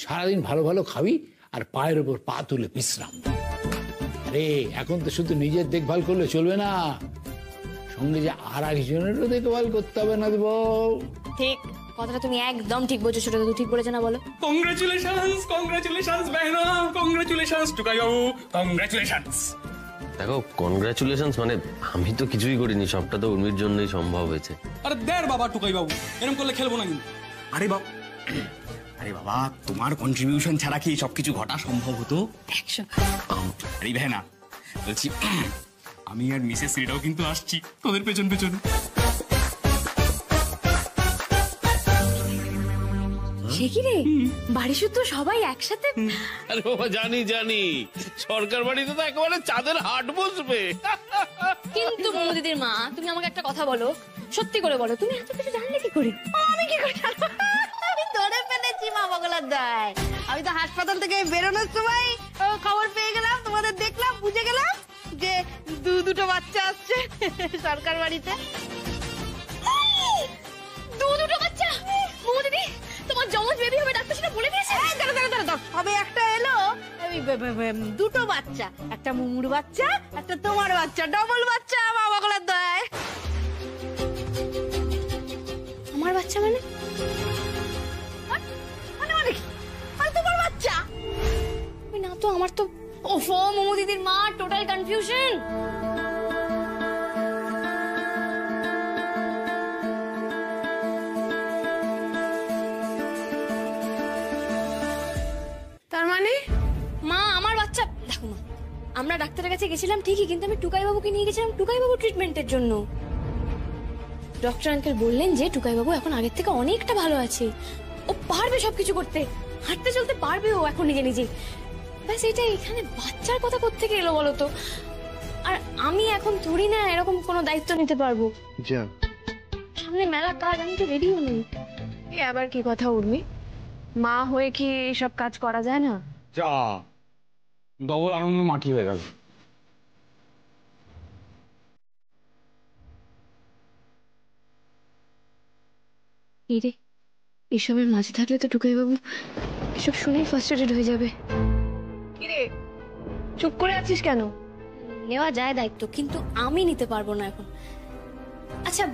সারাদিন ভালো ভালো খাবি আর পায়ের উপর পা তুলে বিশ্রাম। আরে এখন তো শুধু নিজের দেখভাল করলে চলবে না, সঙ্গে যে আর একজনেরও দেখভাল করতে হবে না দেব। ঠিক কথাটা তুমি একদম ঠিক বলছো ছোট দাদু, ঠিক বলেছে না বলো? কংগ্রাচুলেশনস, কংগ্রাচুলেশনস বেহনা, কংগ্রাচুলেশনস টুকাই বাবু, কংগ্রাচুলেশনস। দেখো, কনগ্রাচুলেশনস মানে আমি তো কিছুই করিনি, সবটা তো উর্মির জন্যই সম্ভব হয়েছে। আরে দেড় বাবা টুকাই বাবু, এরকম করলে খেলবো না কিন্তু। আরে বাবা, তোমার কন্ট্রিবিউশন ছাড়া কি সবকিছু ঘটা সম্ভব হতো? আরে বেহনা, বলছি আমি আর মিসেস শ্রীরাও কিন্তু আসছি তোদের পেছন পেছন। সে কি রে, বাড়ি শুদ্ধ সবাই একসাথে? আরে বাবা, জানি সরকার বাড়িতে তো একেবারে চাঁদের হাট বসবে। কিন্তু দিদির মা, তুমি আমাকে একটা কথা বলো, সত্যি করে বলো, তুমি এত কিছু জানলে কি করে? আমি কি করে জানবো? আমি ধরে ফেলেছি মা বগলার দায়। আমি তো হাসপাতাল থেকে বেরোনোর সময় খবর পেয়ে গেলাম, তোমাদের দেখলাম, বুঝে গেলাম যে দুটো বাচ্চা আসছে সরকার বাড়িতে। দুটো বাচ্চা? দিদি, তোমার জমজ বেবি হবে ডাক্তার সেটা বলে দিয়েছে? দাঁড়া, তবে একটা এলো, দুটো বাচ্চা, একটা মুমুর বাচ্চা, একটা তোমার বাচ্চা, ডবল বাচ্চা মা বগলার দায়। আমার বাচ্চা মানে? তোমার বাচ্চা না তো, আমার তো... ওফো মোমো দিদির মা, টোটাল কনফিউশন। তার মানে মা আমার বাচ্চা... দেখো মা, আমরা ডাক্তারের কাছে গেছিলাম ঠিকই, কিন্তু আমি টুকাই বাবুকে নিয়ে গেছিলাম টুকাই বাবু ট্রিটমেন্টের জন্য। ডক্টর আঙ্কেল বললেন যে টুকাই বাবু এখন আগের থেকে অনেকটা ভালো আছে, ও পারবে সবকিছু করতে, হাঁটতে চলতে পারবে ও এখন নিজে নিজে। ব্যাস এটাই। এখানে বাচ্চার কথা কোত্থেকে এলো বলো তো? আর আমি এখন থোড়ি না এরকম কোনো দায়িত্ব নিতে পারবো। যা সামনে মেলা কাজ, আমি তো রেডিও নেই। এ আবার কি কথা উর্মি? মা হয়ে কি এইসব কাজ করা যায় না? যা ডবল আনন্দ মাটি হয়ে গেল। রে এসবের মাঝে থাকলে তো টুকাই বাবু এসব শুনেই ফার্স্ট্রেটেড হয়ে যাবে। কিরে চুপ করে আছিস কেন? নেওয়া যায় দায়িত্ব, কিন্তু আমি নিতে পারবো না এখন। আচ্ছা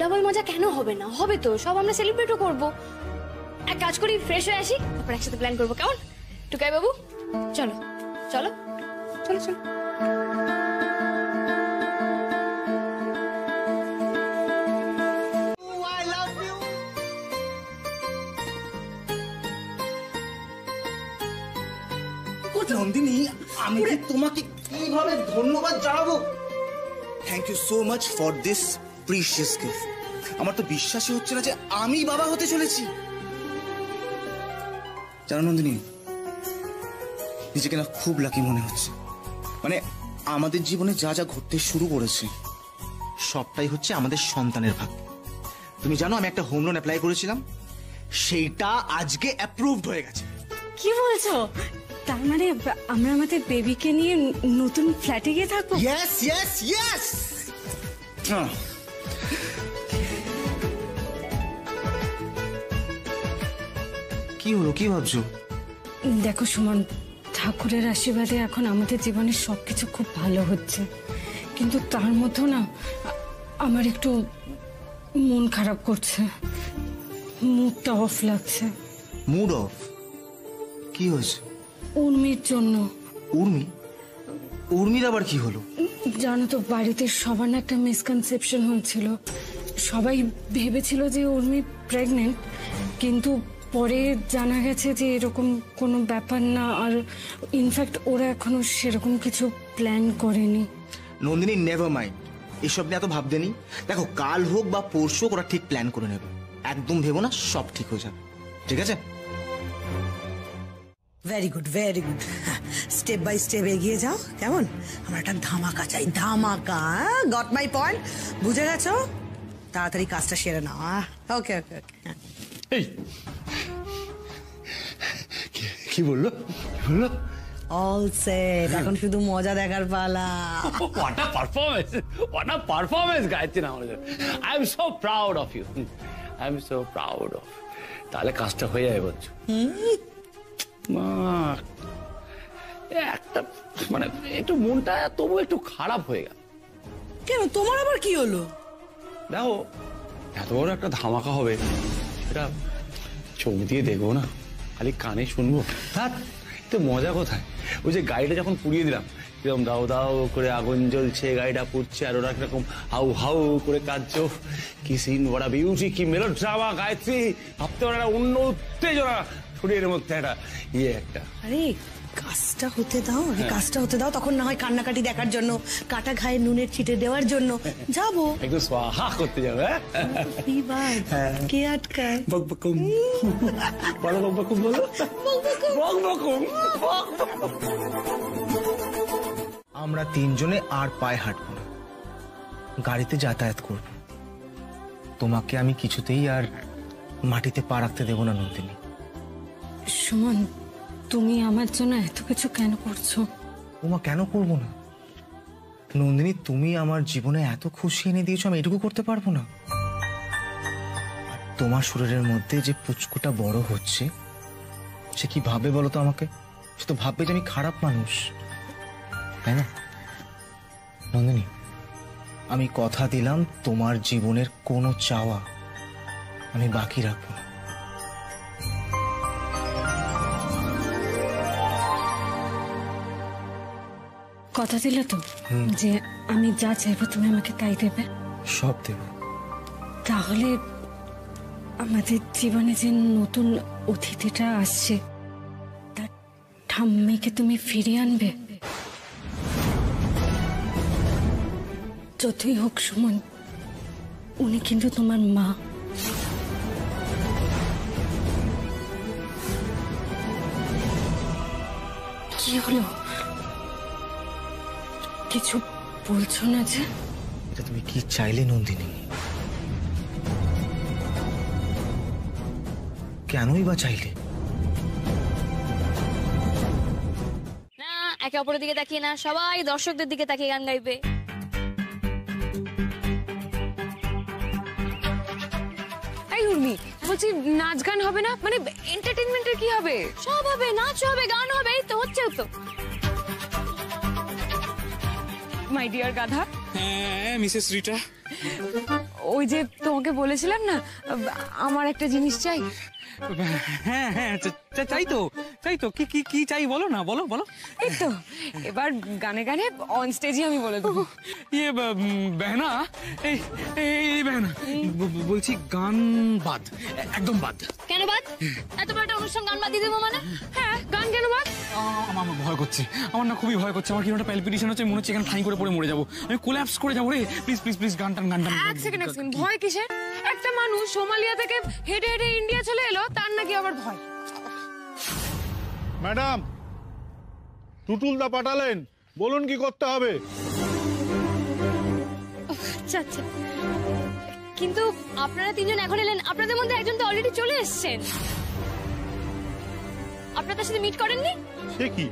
ডাবল মজা কেন হবে না? হবে তো, সব আমরা সেলিব্রেটও করবো। এক কাজ করি, ফ্রেশ হয়ে আসি, তারপর একসাথে প্ল্যান করবো, কেমন? টুকাই বাবু চলো চলো চলো চলো। নন্দিনী, আমি তোমাকে কিভাবে ধন্যবাদ জানাবো? Thank you so much for this precious gift. আমার তো বিশ্বাসই হচ্ছে না যে আমি বাবা হতে চলেছি। জানো নন্দিনী, নিজেকে না খুব লাকি মনে হচ্ছে। মানে আমাদের জীবনে যা যা ঘটতে শুরু করেছে সবটাই হচ্ছে আমাদের সন্তানের ভাগ। তুমি জানো আমি একটা হোম লোন অ্যাপ্লাই করেছিলাম, সেইটা আজকে অ্যাপ্রুভড হয়ে গেছে। কি বলছো? তার মানে আমরা আমাদের বেবিকে নিয়ে নতুন ফ্ল্যাটে গিয়ে থাকবো? Yes yes yes. কি হলো, কি ভাবছো? দেখো সুমন, ঠাকুরের আশীর্বাদে এখন আমাদের জীবনের সবকিছু খুব ভালো হচ্ছে, কিন্তু তার মধ্যে না আমার একটু মন খারাপ করছে, মুডটা অফ লাগছে। Mood off? কি হয়েছে? উর্মির জন্য। উর্মি? উর্মির আবার কি হলো? জানো তো, বাড়িতে সবার না একটা মিসকনসেপশন হয়েছিল। সবাই ভেবেছিল যে উর্মি প্রেগনেন্ট, কিন্তু পরে জানা গেছে যে এরকম কোনো ব্যাপার না। আর ইনফ্যাক্ট ওরা এখনো সেরকম কিছু প্ল্যান করেনি। নন্দিনী, নেভার মাইন্ড, এসব নিয়ে এত ভাবতে নেই। দেখো, কাল হোক বা পরশু ওরা ঠিক প্ল্যান করে নেবে। একদম ভেবো না, সব ঠিক হয়ে যাবে। ঠিক আছে? Very good very good. Step by step এগিয়ে যাও, কেমন? আমরা একটা ধামাকা চাই, ধামাকা। Got my point? বুঝে গেছো? তাড়াতাড়ি কাজটা সেরে নাও। ওকে ওকে ওকে। এই কি বললো? অল সেট, এখন শুধু মজা দেখার পালা। What a performance! What a performance, Gayatri Namajar. I am so proud of you. I am so proud of you. তাহলে কাজটা হয়ে যাবে বলছো? মা, একটা মানে একটু মনটা তবু একটু খারাপ হয়ে গেল। কেন, তোমার আবার কি হলো? দেখো, এত বড় একটা ধামাকা হবে, এটা চোখ দিয়ে দেখবো না, খালি কানে শুনবো, তার তো মজা কোথায়? ওই যে গাড়িটা যখন পুড়িয়ে দিলাম, এরকম দাও দাও করে আগুন জ্বলছে, গাড়িটা পুড়ছে, আর ওরা কিরকম হাউ হাউ করে কাঁদছো। কি সিন, বড় বিউটি, কি মেলো ড্রামা গায়ত্রী। ভাবতে পারে অন্য উত্তেজনা শরীরের মধ্যে একটা একটা। আরে কাজটা হতে দাও, কাজটা হতে দাও, তখন না হয় কান্নাকাটি দেখার জন্য, কাটা ঘায়ে নুনের ছিটে দেওয়ার জন্য যাবো। একদম স্বাহা করতে যাবে। কে আটকায়? বকবকুম বলো, বকবকুম বলো, বকবকুম। আমরা তিনজনে আর পায়ে হাঁটবো না, গাড়িতে যাতায়াত করব। তোমাকে আমি কিছুতেই আর মাটিতে পা রাখতে দেবো না নন্দিনী। সুমন, তুমি আমার জন্য এত কিছু কেন করছো? ওমা, কেন করবো না নন্দিনী? তুমি আমার জীবনে এত খুশি এনে দিয়েছো, আমি এটুকু করতে পারবো না? তোমার শরীরের মধ্যে যে পুচকুটা বড় হচ্ছে, সে কি ভাববে বলো তো আমাকে? সে তো ভাববে যে আমি খারাপ মানুষ, তাই না? নন্দিনী, আমি কথা দিলাম তোমার জীবনের কোনো চাওয়া আমি বাকি রাখবো না। কথা দিলে তো যে আমি যা চাইবো তুমি আমাকে তাই দেবে? সব দেব। তাহলে আমাদের জীবনে যে নতুন অতিথিটা আসছে, তার ঠাম্মিকে তুমি ফিরিয়ে আনবে? যতই হোক সুমন, উনি কিন্তু তোমার মা। কি হলো? কিছু বলছো না যে? এটা তুমি কি চাইলে নন্দিনী? কেনই বা চাইলে? না, একে অপরের দিকে তাকিয়ে না, সবাই দর্শকদের দিকে তাকিয়ে গান গাইবে। এই উর্মি, বলছি নাচ গান হবে না? মানে এন্টারটেইনমেন্টের কি হবে? সব হবে, নাচ হবে, গান হবে, এই তো হচ্ছেও তো। মাই ডিয়ার গাধা। হ্যাঁ মিসেস রিটা, ওই যে তোমাকে বলেছিলাম না আমার একটা জিনিস চাই। হ্যাঁ হ্যাঁ চাই তো, চাই তো। কি কি কি চাই বলো না, বলো বলো। এই তো এবার গানে গানে অন স্টেজে আমি বলে দেবো। ইয়ে বেহনা, এই এই বেহনা, বলছি গান বাদ, একদম বাদ। কেন বাদ? এত বড় একটা অনুষ্ঠান গান বাদ দিয়ে দেবো মানে? হ্যাঁ, গান কেন বাদ? আমার ভয় করছে, আমার না খুবই ভয় করছে। আমার কিরকম একটা প্যালপিটেশন হচ্ছে, মনে হচ্ছে এখানে ঠাই করে পড়ে মরে যাবো, আমি কোল্যাপস করে যাবো রে। প্লিজ প্লিজ প্লিজ গান টান, গান টান। এক সেকেন্ড, ভয় কিসের? একটা মানুষ সোমালিয়া থেকে হেঁটে হেঁটে ইন্ডিয়া চলে এলো, তার নাকি আবার ভয়? ম্যাডাম, টুটুলদা পাঠালেন, বলুন কি করতে হবে? আচ্ছা আচ্ছা, কিন্তু আপনারা তিনজন এখন এলেন, আপনাদের মধ্যে একজন তো অলরেডি চলে এসেছেন। আপনারা তার সাথে মিট করেননি? সে কি,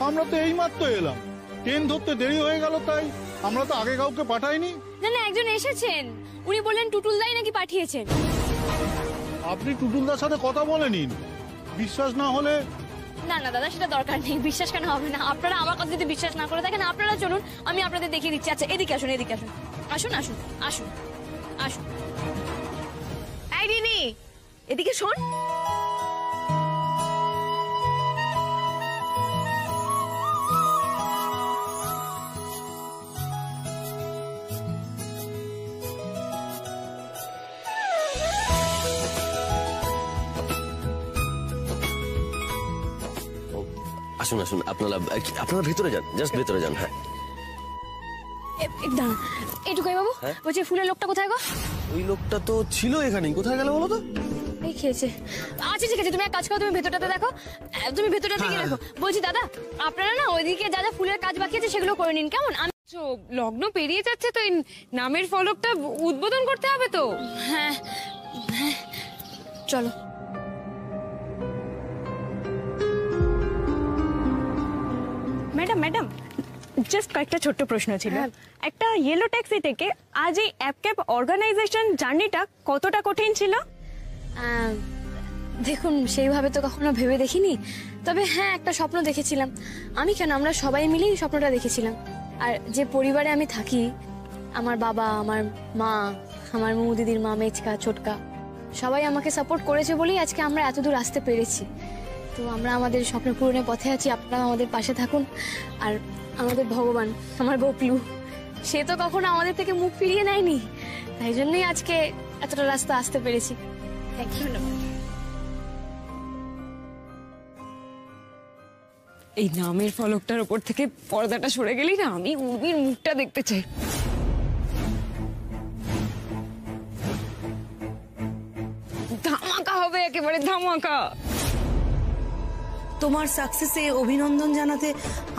আমরা তো এইমাত্র এলাম, ট্রেন ধরতে দেরি হয়ে গেল, তাই আমরা তো আগে কাউকে পাঠাইনি। না না, একজন এসেছেন, উনি বললেন টুটুলদাই নাকি পাঠিয়েছেন। আপনি টুটুলদার সাথে কথা বলে নিন, বিশ্বাস না হলে। না না দাদা, সেটা দরকার নেই, বিশ্বাস কেন হবে না? আপনারা আমার কথা যদি বিশ্বাস না করে থাকেন, আপনারা চলুন, আমি আপনাদের দেখিয়ে দিচ্ছি। আচ্ছা এদিকে আসুন, এদিকে আসুন, আসুন আসুন আসুন আসুন। এই রিনি, এদিকে শোন। আসুন আসুন, আপনারা ভেতরে যান, জাস্ট ভেতরে যান। হ্যাঁ এটুকুই বাবু, বলছি ফুলের লোকটা কোথায় গো? ওই লোকটা তো ছিল এখানেই, কোথায় গেল বলো তো? এই খেয়েছে। আচ্ছা ঠিক আছে, তুমি এক কাজ করো, তুমি ভেতরটাতে দেখো, তুমি ভেতরটাতে গিয়ে দেখো। বলছি দাদা, আপনারা না ওইদিকে যা যা ফুলের কাজ বাকি আছে সেগুলো করে নিন, কেমন? আমি লগ্ন পেরিয়ে যাচ্ছে তো, এই নামের ফলকটা উদ্বোধন করতে হবে তো। হ্যাঁ হ্যাঁ, চলো। ম্যাডাম ম্যাডাম, জাস্ট কয়েকটা ছোট্ট প্রশ্ন ছিল। একটা ইয়েলো ট্যাক্সি থেকে আজ এই অ্যাপ ক্যাব অর্গানাইজেশন জার্নিটা কতটা কঠিন ছিল? দেখুন, সেইভাবে তো কখনো ভেবে দেখিনি, তবে হ্যাঁ একটা স্বপ্ন দেখেছিলাম। আমি কেন, আমরা সবাই মিলেই স্বপ্নটা দেখেছিলাম। আর যে পরিবারে আমি থাকি, আমার বাবা, আমার মা, আমার মৌ দিদির মা, মেচকা, ছোটকা, সবাই আমাকে সাপোর্ট করেছে বলেই আজকে আমরা এত দূর আসতে পেরেছি। তো আমরা আমাদের স্বপ্ন পূরণের পথে আছি, আপনারা আমাদের পাশে থাকুন। আর আমাদের ভগবান, আমার গোপলু, সে তো কখনো আমাদের থেকে মুখ ফিরিয়ে নেয়নি, তাই জন্যই আজকে এতটা রাস্তা আসতে পেরেছি। Thank you. এই নামের ফলকটার উপর থেকে পর্দাটা সরে গেলি না, আমি উর্মির মুখটা দেখতে চাই। ধামাকা হবে, একেবারে ধামাকা। তোমার সাকসেসে অভিনন্দন জানাতে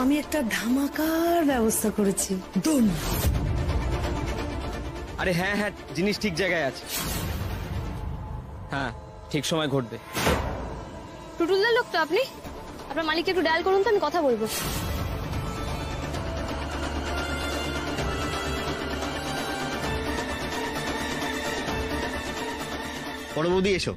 আমি একটা ধামাকার ব্যবস্থা করেছি। দুম। আরে হ্যাঁ হ্যাঁ, জিনিস ঠিক জায়গায় আছে। হ্যাঁ, ঠিক সময় ঘটবে। টুটুলদার লোক তো আপনি? আপনার মালিককে একটু ডায়াল করুন তো, আমি কথা বলবো। পরবর্তী এসো,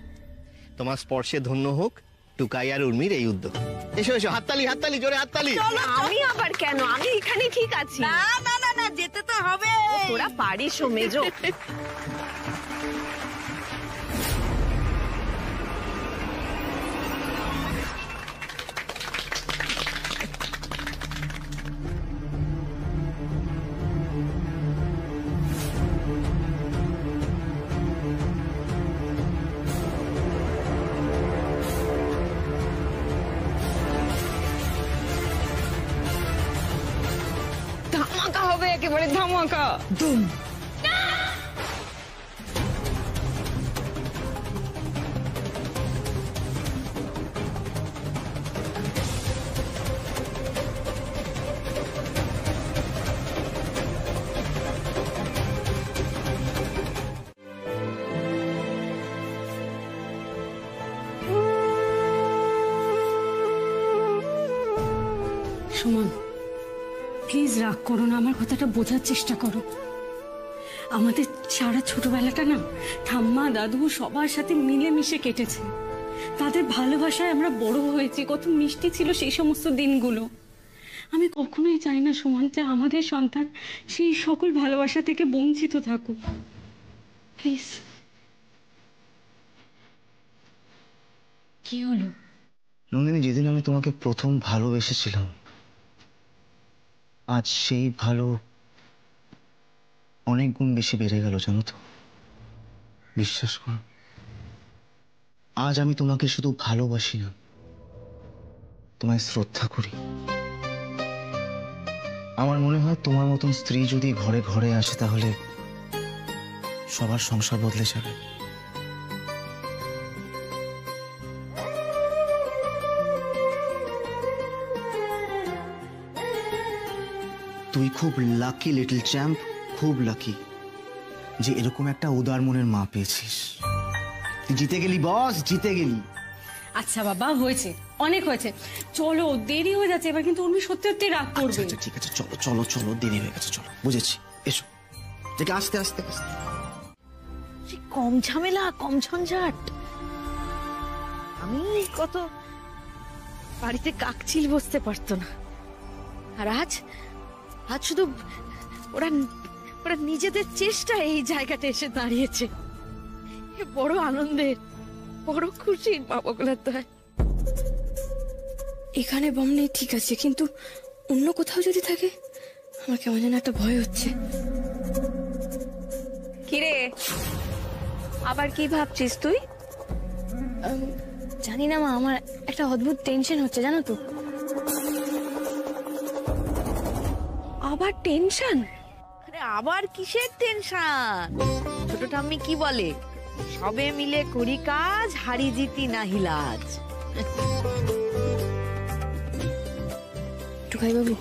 তোমার স্পর্শে ধন্য হোক টুকাই আর উর্মির এই উদ্যোগ। এসো এসো, হাততালি হাততালি, জোরে হাততালি। আমি আবার কেন, আমি এখানে ঠিক আছি। না না না না, যেতে তো হবে। তোরা পারিস ও মেজো। ধামাকা হবে, একেবারে ধামাকা। দুম। সুমন, প্লিজ রাগ করো না, আমার কথাটা বোঝার চেষ্টা করো। আমাদের সারা ছোটবেলাটা না ঠাম্মা দাদু সবার সাথে মিলেমিশে কেটেছে। তাদের ভালোবাসায় আমরা বড় হয়েছি, কত মিষ্টি ছিল সেই সমস্ত দিনগুলো। আমি কখনোই চাই না সুমন যে আমাদের সন্তান সেই সকল ভালোবাসা থেকে বঞ্চিত থাকুক। প্লিজ। কি হলো? নন্দিনী, যেদিন আমি তোমাকে প্রথম ভালোবেসেছিলাম, আজ সেই ভালো অনেক গুণ বেশি বেড়ে গেল, জানো তো। বিশ্বাস করো, আজ আমি তোমাকে শুধু ভালোবাসি না, তোমায় শ্রদ্ধা করি। আমার মনে হয় তোমার মতন স্ত্রী যদি ঘরে ঘরে আসে তাহলে সবার সংসার বদলে যাবে। তুই খুব লাকি লিটল চ্যাম্প, খুব লাকি যে এরকম একটা উদার মনের মা পেয়েছিস। জিতে গেলি বস, জিতে গেলি। আচ্ছা বাবা, হয়েছে, অনেক হয়েছে, চলো, দেরি হয়ে যাচ্ছে এবার, কিন্তু উর্মি সত্যি সত্যি রাগ করবে। আচ্ছা ঠিক আছে, চলো চলো চলো, দেরি হয়ে গেছে, চলো। বুঝেছি, এসো। দেখে আস্তে আস্তে আস্তে। কম ঝামেলা, কম ঝঞ্ঝাট। আমি কত বাড়িতে কাকচিল বসতে পারতো না, আর আজ আজ শুধু ওরা ওরা নিজেদের চেষ্টায় এই জায়গাটা এসে দাঁড়িয়েছে। বড় আনন্দের, বড় খুশির মা বগলার দয়। এখানে বম নেই ঠিক আছে, কিন্তু অন্য কোথাও যদি থাকে আমার কেমন যেন একটা ভয় হচ্ছে। কিরে, আবার কি ভাবছিস তুই? জানি না মা, আমার একটা অদ্ভুত টেনশন হচ্ছে, জানো তো। আবার টেনশন? আরে আবার কিসের টেনশন? ছোট ঠাম্মি কি বলে, সবে মিলে করি কাজ, হারি জিতি নাহি লাজ। টুকাই বাবু,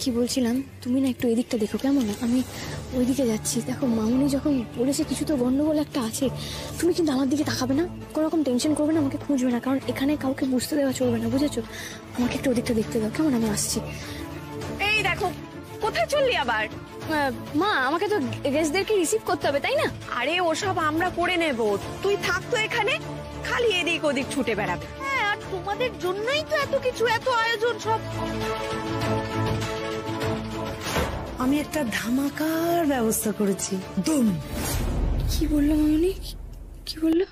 কি বলছিলাম, তুমি না একটু এদিকটা দেখো কেমন? আমি ওইদিকে যাচ্ছি। দেখো মামুনি যখন বলেছে কিছু তো গন্ডগোল একটা আছে, তুমি কিন্তু আমার দিকে তাকাবে না, কোনো রকম টেনশন করবে না, আমাকে খুঁজবে না, কারণ এখানে কাউকে বুঝতে দেওয়া চলবে না, বুঝেছো? আমাকে একটু ওদিকটা দেখতে দাও কেমন? আমি আসছি। এই দেখো, কোথায় চললি আবার? মা, আমাকে তো গেস্টদেরকে রিসিভ করতে হবে, তাই না? আরে ওসব আমরা করে নেব, তুই থাক তো এখানে, খালি এদিক ওদিক ছুটে বেড়াবে। হ্যাঁ, আর তোমাদের জন্যই তো এত কিছু, এত আয়োজন সব। আমি একটা ধামাকার ব্যবস্থা করেছি। দুম। কি বললো মামুনি? কি বললো?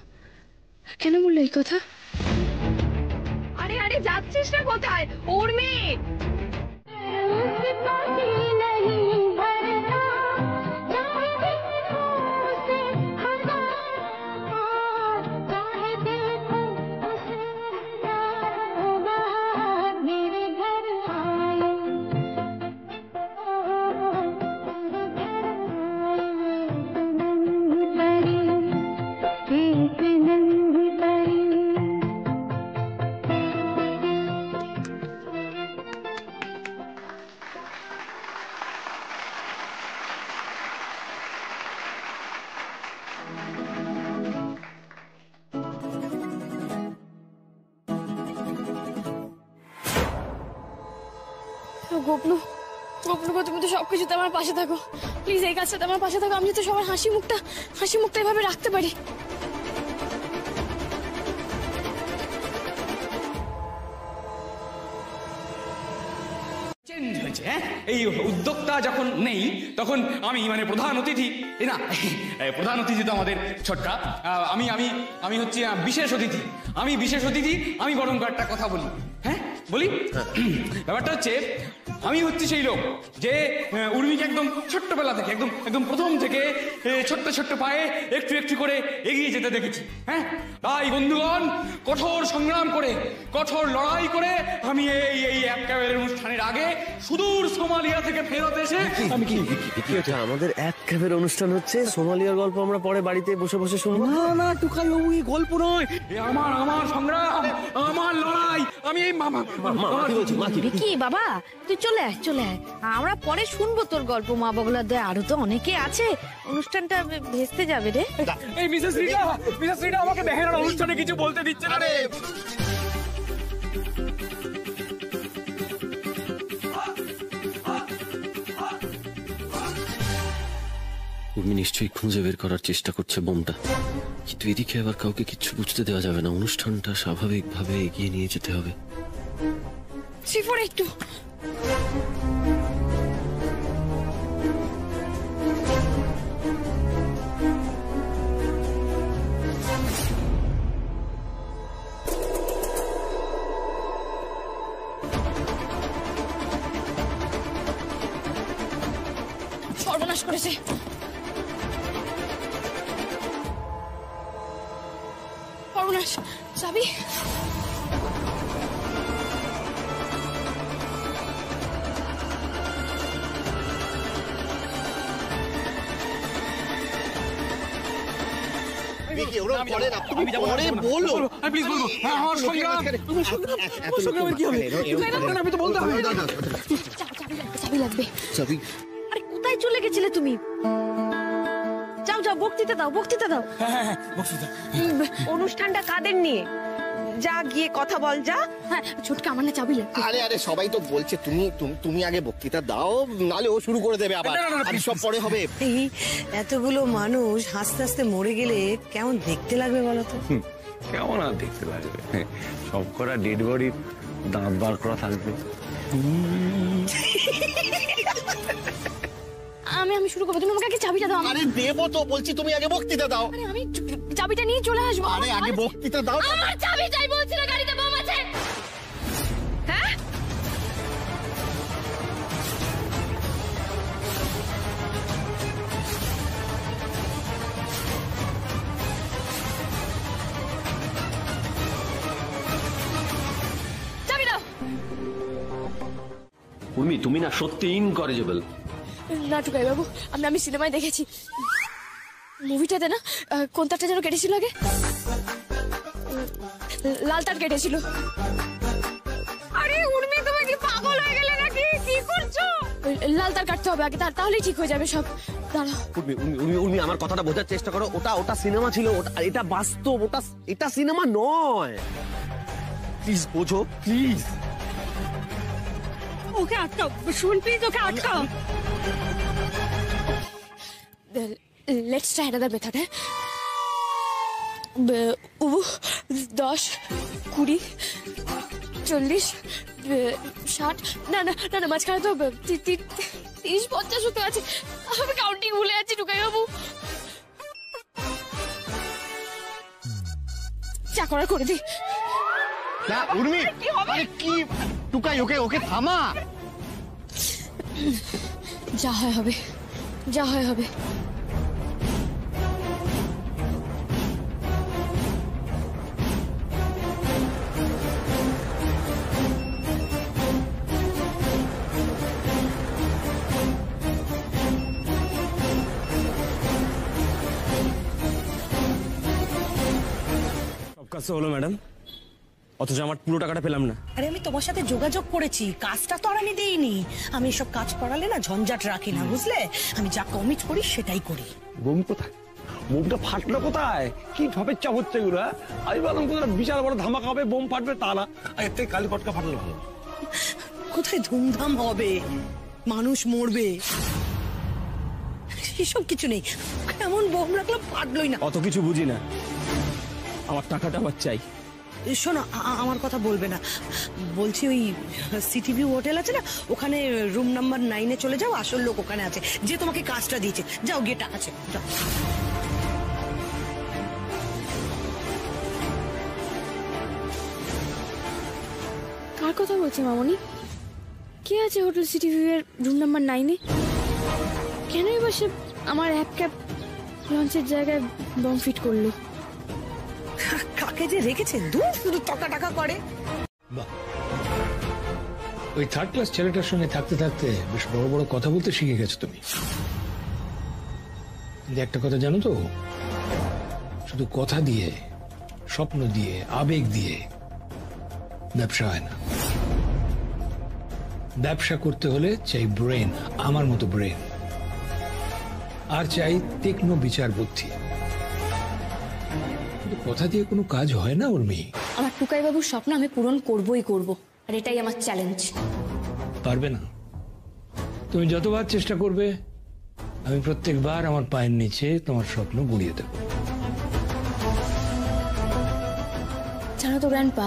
কেন বললো এই কথা? আরে আরে, যাচ্ছিস না কোথায় উর্মি? গোপনু, গোপনু গো, তুমি তো সবকিছুতে আমার পাশে থাকো, প্লিজ এই কাজটাতে আমার পাশে থাকো। আমি তো সবার হাসি মুখটা এভাবে রাখতে পারি। চেঞ্জ হয়েছে, হ্যাঁ? এই উদ্যোক্তা যখন নেই তখন আমি মানে প্রধান অতিথি, না প্রধান অতিথি তো আমাদের ছোট্টা, আমি আমি আমি হচ্ছি বিশেষ অতিথি। আমি বিশেষ অতিথি, আমি বরং একটা কথা বলি। হ্যাঁ বলি, ব্যাপারটা হচ্ছে আমি হচ্ছি সেই লোক যে উর্মিকে একদম ছোট্টবেলা থেকে, একদম একদম প্রথম থেকে ছোট্ট ছোট্ট পায়ে একটু একটু করে এগিয়ে যেতে দেখেছি। হ্যাঁ, তাই বন্ধুগণ, কঠোর সংগ্রাম করে, কঠোর লড়াই করে আমি এই অ্যাপ ক্যাবের অনুষ্ঠানের আগে সুদূর সোমালিয়া থেকে ফেরত এসে আমি কি আমাদের এক ক্যাফের অনুষ্ঠান হচ্ছে, সোমালিয়ার গল্প আমরা পরে বাড়িতে বসে বসে শুনবো। না না টুকাই বাবু, এই গল্প নয়, আমার আমার সংগ্রাম, আমার লড়াই। আমি এই মামা কি বাবা, তুই চলে আয়, চলে আয়, আমরা পরে শুনবো তোর গল্প। মা বগলার দয় আরো তো অনেকে আছে, অনুষ্ঠানটা ভেস্তে যাবে রে। এই মিসেস রিটা আমাকে বেহেরার অনুষ্ঠানে কিছু বলতে দিচ্ছে না রে। উর্মি নিশ্চয়ই খুঁজে বের করার চেষ্টা করছে বোমটা, কিন্তু এদিকে আবার কাউকে কিচ্ছু বুঝতে দেওয়া যাবে না। অনুষ্ঠানটা স্বাভাবিকভাবে এগিয়ে নিয়ে যেতে হবে। শ্রীফোর একটু সর্বনাশ করেছে। সর্বনাশ, চাবি চাবি লাগবে। আরে কোথায় চলে গেছিলে তুমি? যাও যাও, বক্তৃতা দাও, বক্তৃতা দাও। অনুষ্ঠানটা কাদের নিয়ে? যা গিয়ে কথা বল, যা। হ্যাঁ, ছোটকা আমার না চাবি লাগবে। আরে আরে সবাই তো বলছে তুমি তুমি আগে বক্তৃতা দাও, নালে ও শুরু করে দেবে আবার, আর সব পরে হবে। এই এতগুলো মানুষ হাসতে হাসতে মরে গেলে কেমন দেখতে লাগবে বলো তো? কেমন আর দেখতে লাগবে, সব করা ডেড বডি দাঁত বার করা থাকবে। আমি শুরু করবো, তুমি আমাকে আগে চাবিটা দাও। আরে দেবো তো, বলছি তুমি আগে বক্তৃতা দাও। আরে আমি চাবিটা নিয়ে চলে আসবো। আরে আগে বক্তৃতা দাও। আমার চাবি চাই বলছি না, গাড়িতে বোম আছে। হ্যাঁ, চাবি দাও। উর্মি, তুমি না সত্যি ইনকরেজেবল। না টুকাই বাবু, আমি সিনেমায় দেখেছি, মুভিটাতে না কোন তারটা যেন কেটেছিল আগে, লাল তার কেটেছিল। আরে উর্মি, তুমি কি পাগল হয়ে গেলে নাকি? কি করছো? লাল তার কাটতে হবে আগে, তাহলেই ঠিক হয়ে যাবে সব। দাঁড়াও উর্মি, আমার কথাটা বোঝার চেষ্টা করো। ওটা সিনেমা ছিল, এটা বাস্তব, এটা সিনেমা নয়। প্লিজ বোঝো, প্লিজ। ওকে আটকাও, শুন প্লিজ, ওকে আটকাও। Let's try another method. 10, 20, 40, 60, না না না না, মাঝখানে তো 30, 50 হতে আছে। আমি কাউন্টিং ভুলে যাচ্ছি টুকাই বাবু। যা করার করে দি। না উর্মি, আরে কি টুকাই, ওকে থামা। যা হয় হবে, যা হয় হবে। সব কাজ তো হলো ম্যাডাম, অথচ আমার পুরো টাকাটা পেলাম না। আরে আমি তোমার সাথে যোগাযোগ করেছি, কাজটা তো আর আমি দেইনি। আমি এসব কাজ করালে না ঝঞ্ঝাট রাখি না, বুঝলে? আমি যা কমিট করি সেটাই করি। বোম কোথায়? বোমটা ফাটলো কোথায়? কি ভাবে চাপ হচ্ছে এগুলো? আমি বললাম কোথাও বিশাল বড় ধামাকা হবে, বোম ফাটবে, তা না। এর থেকে কালি পটকা ফাটলো ভালো। কোথায় ধুমধাম হবে, মানুষ মরবে, এসব কিছু নেই। কেমন বোম রাখলাম, ফাটলোই না। অত কিছু বুঝি না, আমার টাকাটা আমার চাই। শোনো, আমার কথা বলবে না। বলছি ওই সিটিভিউ হোটেল আছে না, ওখানে রুম নাম্বার 9-এ চলে যাও, আসল লোক ওখানে আছে, যে তোমাকে কাজটা দিয়েছে। যাও গিয়ে টাকা চাও, যাও। কার কথা বলছে মামনি? কে আছে হোটেল সিটি ভিউ এর রুম নাম্বার 9-এ? কেনই বসে আমার অ্যাপ ক্যাপ লঞ্চের জায়গায় বম ফিট করলো? কাকে যে রেখেছে, দূর শুধু টাকা করে। ওই থার্ড ক্লাস ছেলেটার সঙ্গে থাকতে থাকতে বেশ বড় বড় কথা বলতে শিখে গেছো তুমি। কিন্তু একটা কথা জানো তো, শুধু কথা দিয়ে, স্বপ্ন দিয়ে, আবেগ দিয়ে ব্যবসা হয় না। ব্যবসা করতে হলে চাই ব্রেন, আমার মতো ব্রেন, আর চাই তীক্ষ্ণ বিচার বুদ্ধি। কথা দিয়ে কোনো কাজ হয় না উর্মি। আমার টুকাই বাবুর স্বপ্ন আমি পূরণ করবই করব, আর এটাই আমার চ্যালেঞ্জ। পারবে না। তুমি যতবার চেষ্টা করবে আমি প্রত্যেকবার আমার পায়ের নিচে তোমার স্বপ্ন গুড়িয়ে দেব। জানো তো গ্র্যান্ডপা,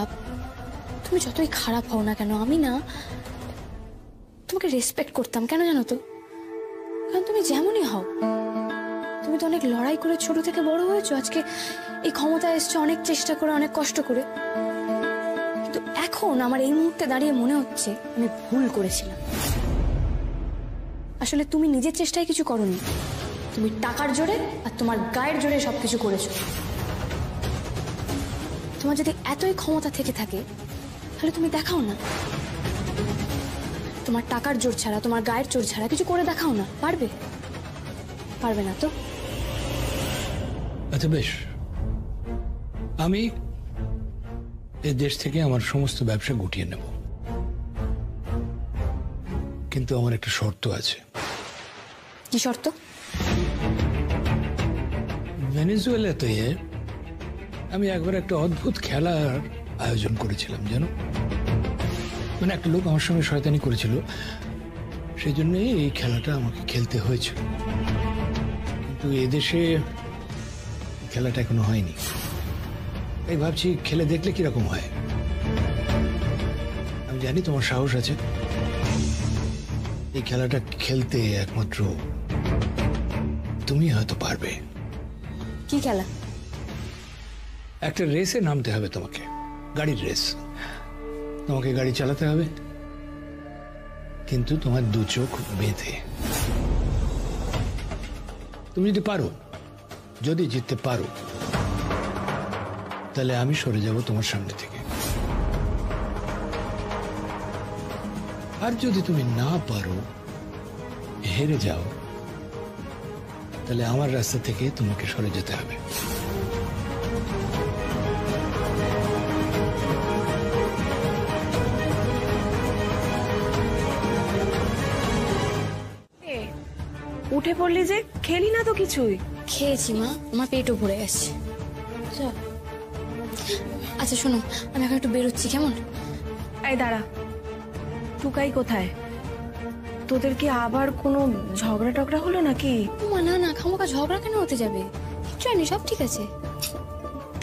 তুমি যতই খারাপ হও না কেন, আমি না তোমাকে রেসপেক্ট করতাম। কেন জানো তো? কারণ তুমি যেমনই হও, তুমি তো অনেক লড়াই করে ছোট থেকে বড় হয়েছো, আজকে এই ক্ষমতায় এসছো অনেক চেষ্টা করে, অনেক কষ্ট করে। কিন্তু এখন আমার এই মুহূর্তে দাঁড়িয়ে মনে হচ্ছে আমি ভুল করেছিলাম। আসলে তুমি নিজের চেষ্টায় কিছু করোনি, তুমি টাকার জোরে আর তোমার গায়ের জোরে সবকিছু করেছো। তোমার যদি এতই ক্ষমতা থেকে থাকে তাহলে তুমি দেখাও না। তোমার টাকার জোর ছাড়া, তোমার গায়ের জোর ছাড়া কিছু করে দেখাও না। পারবে? পারবে না তো? আচ্ছা বেশ, আমি এই দেশ থেকে আমার সমস্ত ব্যবসা গুটিয়ে নেব, কিন্তু আমার একটা শর্ত আছে। কি শর্ত? ভেনেজুয়েলাতে আমি একবার একটা অদ্ভুত খেলার আয়োজন করেছিলাম, জানো? মানে একটা লোক আমার সঙ্গে শয়তানি করেছিল, সেই জন্য এই খেলাটা আমাকে খেলতে হয়েছিল। কিন্তু এদেশে খেলাটা এখনো হয়নি, তাই ভাবছি খেলে দেখলে কিরকম হয়। আমি জানি তোমার সাহস আছে, এই খেলাটা খেলতে একমাত্র তুমি হয়তো পারবে। কি খেলা? একটা রেসে নামতে হবে তোমাকে, গাড়ির রেস। তোমাকে গাড়ি চালাতে হবে, কিন্তু তোমার দু চোখ বেঁধে। তুমি যদি পারো, যদি জিততে পারো, তাহলে আমি সরে যাব তোমার সামনে থেকে। আর যদি তুমি না পারো, হেরে যাও, তাহলে আমার রাস্তা থেকে তোমাকে সরে যেতে হবে। উঠে পড়লি যে, খেলি না তো কিছুই? খেয়েছি মা, আমার পেটও ভরে গেছে। আচ্ছা শোনো, আমি এখন একটু বেরোচ্ছি, কেমন? এই দাঁড়া, টুকাই কোথায়? তোদের কি আবার কোনো ঝগড়া টগড়া হলো নাকি? না না, খামোকা ঝগড়া কেন হতে যাবে? কিচ্ছু হয়নি, সব ঠিক আছে।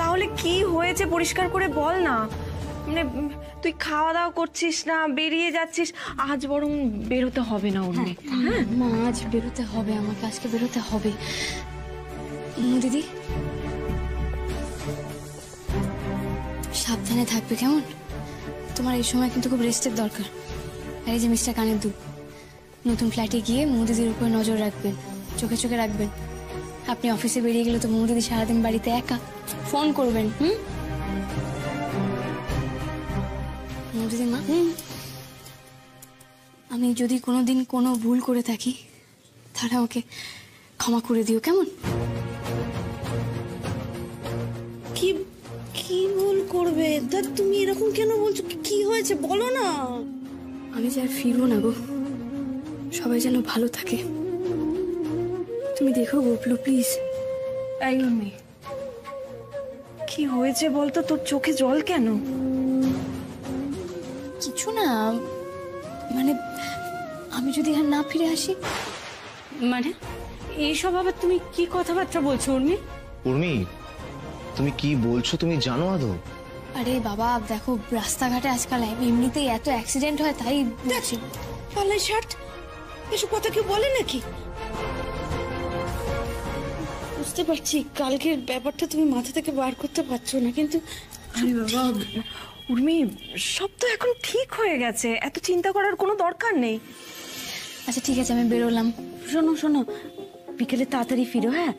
তাহলে কি হয়েছে পরিষ্কার করে বল না। মানে তুই খাওয়া দাওয়া করছিস না, বেরিয়ে যাচ্ছিস, আজ বরং বেরোতে হবে না উর্মি? হ্যাঁ মা, আজ বেরোতে হবে আমাকে, আজকে বেরোতে হবে। দিদি সাবধানে থাকবে, কেমন? তোমার এই সময় কিন্তু খুব রেস্টের দরকার। আর এই যে মিস্টার কানের দুধ, নতুন ফ্ল্যাটে গিয়ে দিদির উপর নজর রাখবেন, চোখে চোখে রাখবেন। আপনি অফিসে বেরিয়ে গেলে তো দিদি সারাদিন বাড়িতে একা, ফোন করবেন। দিদি মা, আমি যদি কোনোদিন কোনো ভুল করে থাকি তাহলে আমাকে ক্ষমা করে দিও, কেমন? কি কি ভুল করবে? তা তুমি এরকম কেন বলছো? কি হয়েছে বলো না। আমি যে আর ফিরবো না গো, সবাই যেন ভালো থাকে। তুমি দেখো গোপলু, প্লিজ। এই উর্মি, কি হয়েছে বলতো? তোর চোখে জল কেন? কিছু না, মানে আমি যদি আর না ফিরে আসি। মানে এইসব আবার তুমি কি কথাবার্তা বলছো উর্মি? উর্মি, তুমি কি বলছো তুমি জানো আদৌ? আরে বাবা দেখো, রাস্তাঘাটে আজকাল এমনিতেই এত অ্যাক্সিডেন্ট হয়, তাই বলছি। পালাই শার্ট, এসব কথা কেউ বলে নাকি? বুঝতে পারছি কালকের ব্যাপারটা তুমি মাথা থেকে বার করতে পারছো না, কিন্তু আরে বাবা উর্মি, সব তো এখন ঠিক হয়ে গেছে, এত চিন্তা করার কোনো দরকার নেই। আচ্ছা ঠিক আছে, আমি বেরোলাম। শোনো শোনো, বিকেলে তাড়াতাড়ি ফিরো। হ্যাঁ,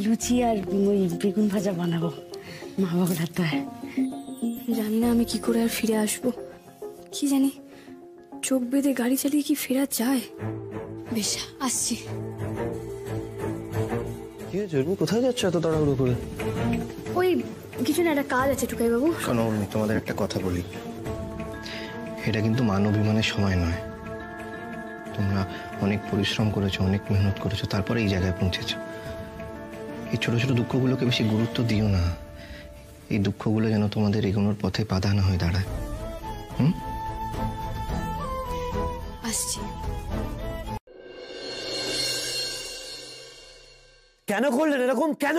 লুচি আর ওই বেগুন ভাজা বানাবো, মা বাবার তো। জানি না আমি কি করে আর ফিরে আসবো, কি জানি চোখ বেঁধে গাড়ি চালিয়ে কি ফেরা যায়? বেশ, আসছি। কি হয়েছে? কোথায় যাচ্ছ এত তাড়াহুড়ো করে? ওই কিছু না, একটা কাজ আছে টুকাই বাবু। শোনো উর্মি, তোমাদের একটা কথা বলি, এটা কিন্তু মান অভিমানের সময় নয়। তোমরা অনেক পরিশ্রম করেছো, অনেক মেহনত করেছো, তারপরে এই জায়গায় পৌঁছেছো। এই ছোট ছোট দুঃখগুলোকে বেশি গুরুত্ব দিও না। এই দুঃখগুলো যেন তোমাদের এগোনোর পথে বাধা না হয়ে দাঁড়ায়। আসছি। কেন করলেন এরকম? কেন?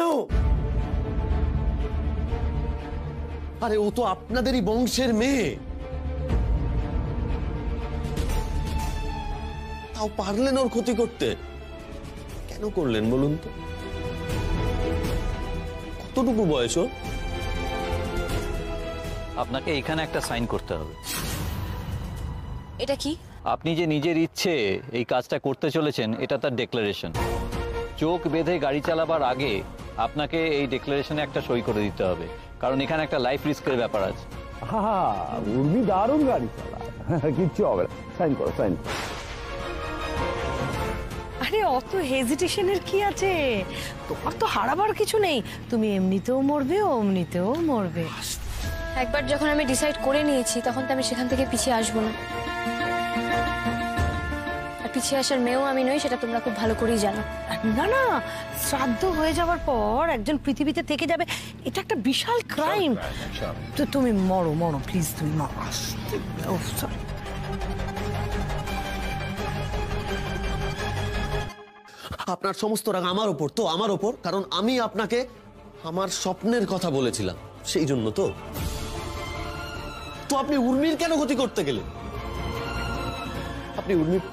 আরে ও তো আপনাদেরই বংশের মেয়ে, তাও পারলেন ওর ক্ষতি করতে। কেন করলেন বলুন তো? কতটুকু বয়স ওর? আপনাকে এখানে একটা সাইন করতে হবে। এটা কি? আপনি যে নিজের ইচ্ছে এই কাজটা করতে চলেছেন, এটা তার ডেক্লারেশন। চোখ বেঁধে গাড়ি চালাবার আগে আপনাকে এই ডেক্লারেশনে একটা সই করে দিতে হবে, কারণ এখানে একটা লাইফ রিস্কের ব্যাপার আছে। উর্মি দারুণ গাড়ি চালায়, কিচ্ছু হবে না। সাইন করো, সাইন। আরে অত হেজিটেশনের কি আছে? তোমার তো হারাবার কিছু নেই, তুমি এমনিতেও মরবে অমনিতেও মরবে। একবার যখন আমি ডিসাইড করে নিয়েছি তখন তো আমি সেখান থেকে পিছিয়ে আসবো না। আর পিছিয়ে আসার মেয়েও আমি নই, সেটা তোমরা খুব ভালো করেই জানো। না না, শ্রাদ্ধ হয়ে যাওয়ার পর একজন পৃথিবীতে থেকে যাবে, এটা একটা বিশাল ক্রাইম। তো তুমি মরো মরো প্লিজ, তুমি মরো। সরি। আপনার সমস্ত রাগ আমার ওপর তো, আমার ওপর, কারণ আমি আপনাকে আমার স্বপ্নের কথা বলেছিলাম, সেই জন্য তো। তো আপনি উর্মির কেন ক্ষতি করতে গেলেন? আপনি উর্মির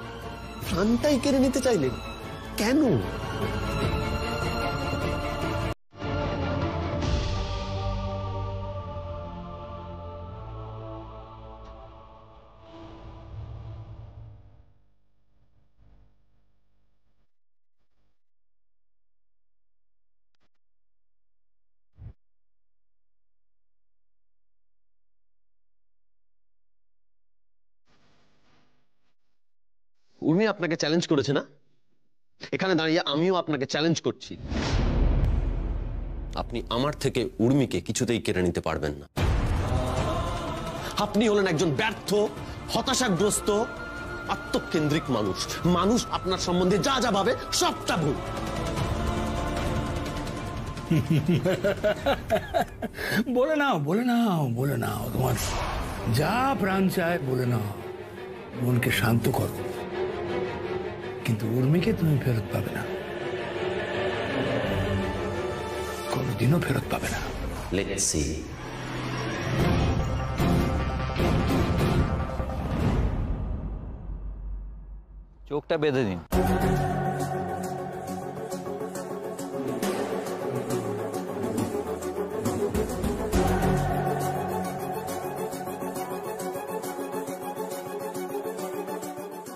প্রাণটাই কেড়ে নিতে চাইলেন কেন? উর্মি আপনাকে চ্যালেঞ্জ করেছে না? এখানে দাঁড়িয়ে আমিও আপনাকে চ্যালেঞ্জ করছি, আপনি আমার থেকে উর্মিকে কিছুতেই কেড়ে নিতে পারবেন না। আপনি হলেন একজন ব্যর্থ, হতাশাগ্রস্ত, আত্মকেন্দ্রিক মানুষ। মানুষ আপনার সম্বন্ধে যা যা ভাবে সবটা ভুল। বলে নাও, বলে নাও, বলে নাও, তোমার যা প্রাণ চায় বলে নাও, মনকে শান্ত করো। কিন্তু উর্মিকে তুমি ফেরত পাবে না, কোনোদিনও ফেরত পাবে না। Let's see. চোখটা বেঁধে দিন।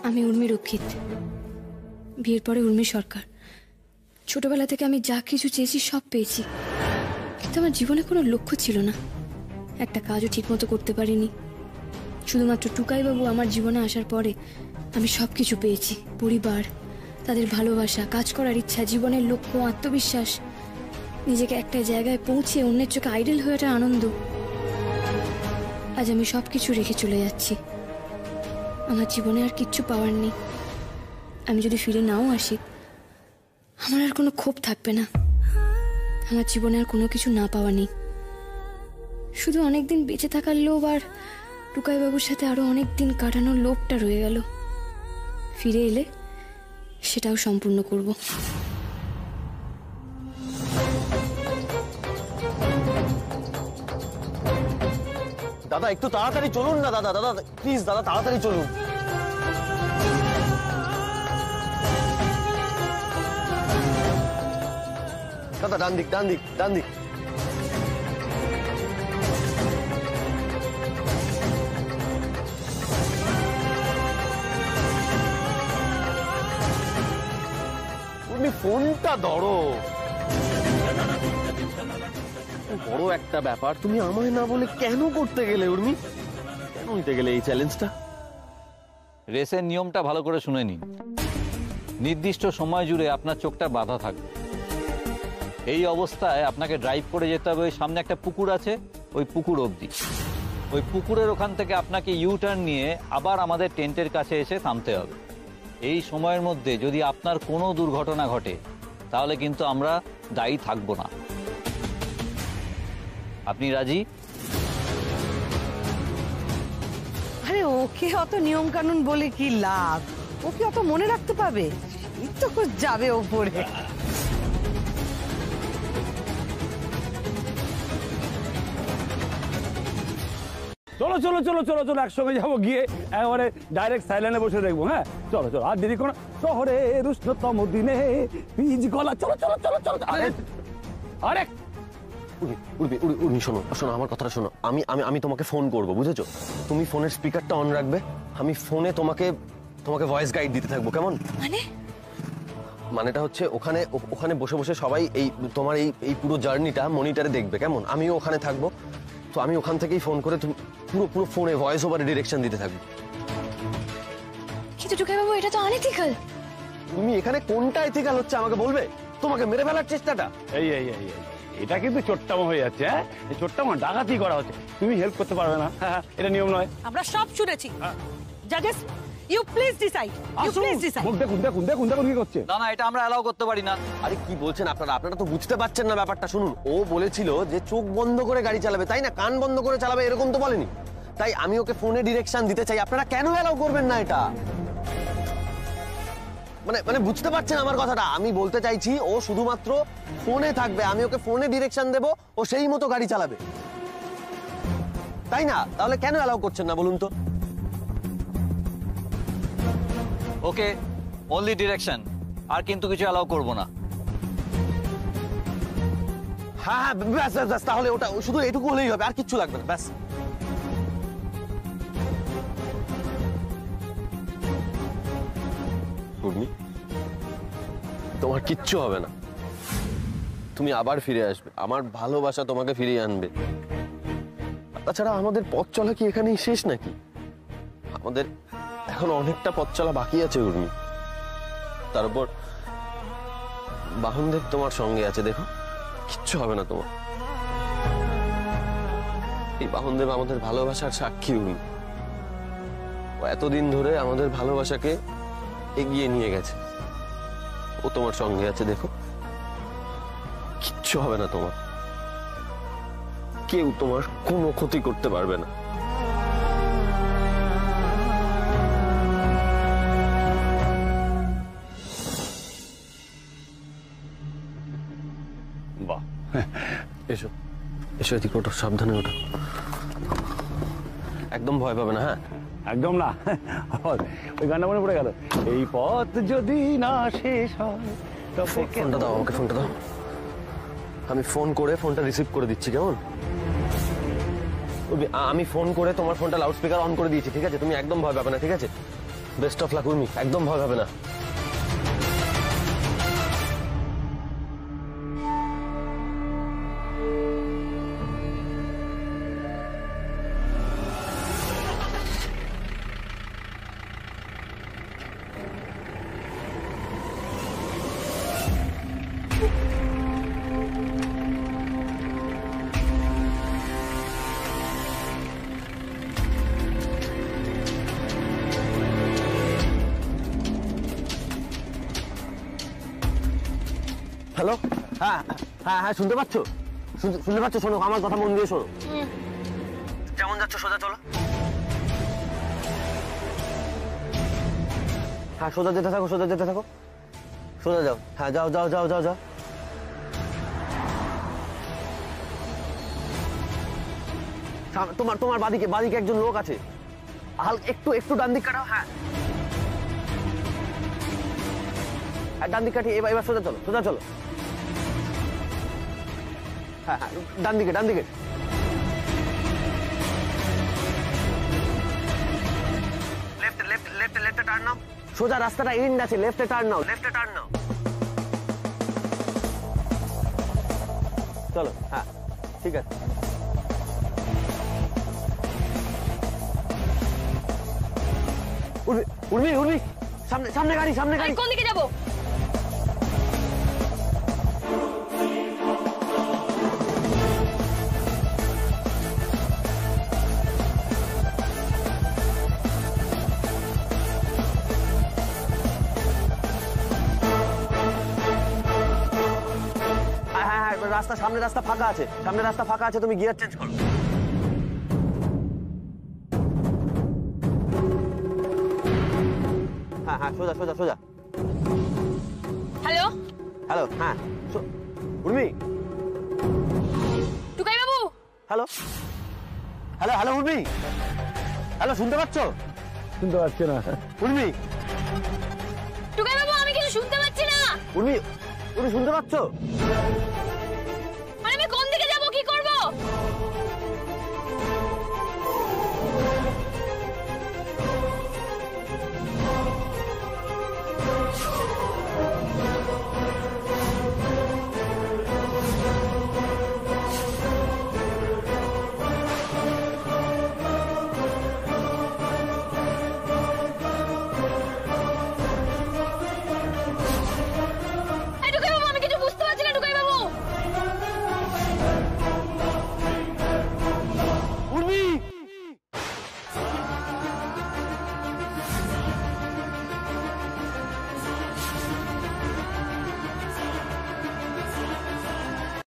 আমি উর্মি রক্ষিত, বিয়ের পরে উর্মি সরকার। ছোটবেলা থেকে আমি যা কিছু চেয়েছি সব পেয়েছি, কিন্তু আমার জীবনে কোনো লক্ষ্য ছিল না। একটা কাজও ঠিকমতো করতে পারিনি। শুধুমাত্র টুকাইবাবু আমার জীবনে আসার পরে আমি সব কিছু পেয়েছি। পরিবার, তাদের ভালোবাসা, কাজ করার ইচ্ছা, জীবনের লক্ষ্য, আত্মবিশ্বাস, নিজেকে একটা জায়গায় পৌঁছে অন্যের চোখে আইডল হয়ে ওঠার আনন্দ। আজ আমি সব কিছু রেখে চলে যাচ্ছি। আমার জীবনে আর কিচ্ছু পাওয়ার নেই। আমি যদি ফিরে নাও আসি, আমার আর কোনো ক্ষোভ থাকবে না। আমার জীবনে আর কোনো কিছু না পাওয়া নেই। শুধু অনেকদিন বেঁচে থাকার লোভ আর টুকাইবাবুর সাথে আরো অনেক দিন কাটানোর লোভটা রয়ে গেল। ফিরে এলে সেটাও সম্পূর্ণ করব। দাদা একটু তাড়াতাড়ি চলুন না দাদা, দাদা প্লিজ দাদা তাড়াতাড়ি চলুন। দাদা ডান দিক, ডান দিক, ডান দিক। তুমি ফোনটা ধরো। বড় একটা ব্যাপার তুমি আমায় না বলে কেন করতে গেলে উর্মি? কেন নিতে গেলে এই চ্যালেঞ্জটা? রেসের নিয়মটা ভালো করে শুনে নিন। নির্দিষ্ট সময় জুড়ে আপনার চোখটা বাঁধা থাকবে। এই অবস্থায় আপনাকে ড্রাইভ করে যেতে হবে। ওই সামনে একটা পুকুর আছে, ওই পুকুর অবধি। ওই পুকুরের ওখান থেকে আপনাকে ইউ টার্ন নিয়ে আবার আমাদের টেন্টের কাছে এসে থামতে হবে। এই সময়ের মধ্যে যদি আপনার কোনো দুর্ঘটনা ঘটে তাহলে কিন্তু আমরা দায়ী থাকব না। আপনি রাজি? আরে ওকে অত নিয়ম কানুন বলে কি লাভ? ওকে অত মনে রাখতে পারবে? এই তো যাবে ওপরে। চলো চলো চলো চলো চলো একসঙ্গে যাবো, গিয়ে একেবারে ডাইরেক্ট সাইলেন্টে বসে দেখবো। হ্যাঁ চলো চলো, আর দেরি করো না। শহরের উষ্ণতম দিনে বীজ গলা, চলো চলো চলো চলো। আরে আরে উর্মি শোনো শোনো, আমার কথাটা শোনো। আমি আমি আমি তোমাকে ফোন করবো, বুঝেছো? তুমি ফোনের স্পিকারটা অন রাখবে, আমি ফোনে তোমাকে তোমাকে ভয়েস গাইড দিতে থাকবো, কেমন? মানেটা হচ্ছে ওখানে ওখানে বসে বসে সবাই এই তোমার এই পুরো জার্নিটা মনিটরে দেখবে, কেমন? আমিও ওখানে থাকবো, তো আমি ওখান থেকেই ফোন করে তুমি পুরো পুরো ফোনে ভয়েস ওভারে ডিরেকশন দিতে থাকবো। কিন্তু টুকাই বাবু, এটা তো আনএথিক্যাল। তুমি এখানে কোনটা এথিক্যাল হচ্ছে আমাকে বলবে? তোমাকে মেরে ফেলার চেষ্টাটা। এই এই এই এটা কিন্তু চোট্টামো হয়ে যাচ্ছে। হ্যাঁ, এই চোট্টামো ডাকাতি করা হচ্ছে। তুমি হেল্প করতে পারবে না, হ্যাঁ এটা নিয়ম নয়। আমরা সব শুনেছি। জাজেস, you please decide, you please decide. দেখুন দেখুন দেখুন দেখুন কি করছে। না না, এটা আমরা অ্যালাউ করতে পারি না। আরে কি বলছেন আপনারা? আপনারা তো বুঝতে পারছেন না ব্যাপারটা। শুনুন, ও বলেছিল যে চোখ বন্ধ করে গাড়ি চালাবে, তাই না? কান বন্ধ করে চালাবে, এরকম তো বলেনি। তাই আমি ওকে ফোনে ডিরেকশন দিতে চাই। আপনারা কেন অ্যালাউ করবেন না এটা? মানে মানে বুঝতে পারছেন আমার কথাটা? আমি বলতে চাইছি ও শুধুমাত্র ফোনে থাকবে, আমি ওকে ফোনে ডিরেকশন দেবো, ও সেই মতো গাড়ি চালাবে, তাই না? তাহলে কেন অ্যালাউ করছেন না বলুন তো? ওকে, অনলি ডিরেকশন, আর কিন্তু কিছু অ্যালাউ করব না। হ্যাঁ হ্যাঁ ব্যাস ব্যাস ব্যাস, তাহলে ওটা শুধু এটুকু হলেই হবে, আর কিচ্ছু লাগবে না, ব্যাস। তোমার কিচ্ছু হবে না, তুমি আবার ফিরে আসবে, আমার ভালোবাসা তোমাকে ফিরিয়ে আনবে। তাছাড়া আমাদের পথ চলা কি এখানেই শেষ নাকি? আমাদের এখন অনেকটা পথ চলা বাকি আছে উর্মি। তার উপর বাহনদেব তোমার সঙ্গে আছে, দেখো কিচ্ছু হবে না তোমার। এই বাহনদেব আমাদের ভালোবাসার সাক্ষী উর্মি। ও এতদিন ধরে আমাদের ভালোবাসাকে এগিয়ে নিয়ে গেছে, ও তোমার সঙ্গে আছে, দেখো কিচ্ছু হবে না তোমার। কেউ তোমার কোনো ক্ষতি করতে পারবে না। বাহ, এসো এসো, এদিকে ওঠো, সাবধানে ওঠো, একদম ভয় পাবে না। হ্যাঁ একদম না। ওই গানটা মনে পড়ে গেল, এই পথ যদি না শেষ হয়। ফোনটা দাও আমাকে, ফোনটা দাও। আমি ফোন করে ফোনটা রিসিভ করে দিচ্ছি, কেমন? আমি ফোন করে তোমার ফোনটা লাউড স্পিকার অন করে দিয়েছি, ঠিক আছে? তুমি একদম ভয় পাবে না, ঠিক আছে? বেস্ট অফ লাক উর্মি, একদম ভয় পাবে না। হ্যালো, হ্যাঁ হ্যাঁ হ্যাঁ, শুনতে পাচ্ছ? শুনতে পাচ্ছ? শোনো আমার কথা মন দিয়ে শোনো। যেমন যাচ্ছ সোজা চলো। হ্যাঁ সোজা যেতে থাকো, সোজা যেতে থাকো, সোজা যাও। হ্যাঁ যাও যাও যাও যাও যাও। তোমার তোমার বাদিকে বাদিকে একজন লোক আছে, একটু একটু ডান দিক কাটাও। হ্যাঁ ডান দিক কাটি, এবার সোজা চলো, সোজা চলো। হ্যাঁ হ্যাঁ ডান দিকে, ডান দিকে। লেফটে লেফটে লেফটে লেফটে টার্ন নাও। সোজা রাস্তাটা এন্ড আছে, লেফটে টার্ন নাও, লেফটে টার্ন নাও। চলো, হ্যাঁ ঠিক আছে। উর্মি উর্মি উর্মি, সামনে সামনে গাড়ি, সামনে গাড়ি। কোন দিকে যাবো? রাস্তা সামনে, রাস্তা ফাঁকা আছে, সামনে রাস্তা ফাঁকা আছে, তুমি গিয়ার চেঞ্জ করো। হ্যাঁ হ্যাঁ সোজা সোজা সোজা। হ্যালো হ্যালো, হ্যাঁ উর্মি। টুকাই বাবু। Hello, hello hello Urmi, hello শুনতে পাচ্ছ? শুনতে পাচ্ছি না। উর্মি, টুকাই বাবু আমি কিছু শুনতে পাচ্ছি না। উর্মি, উর্মি শুনতে পাচ্ছ?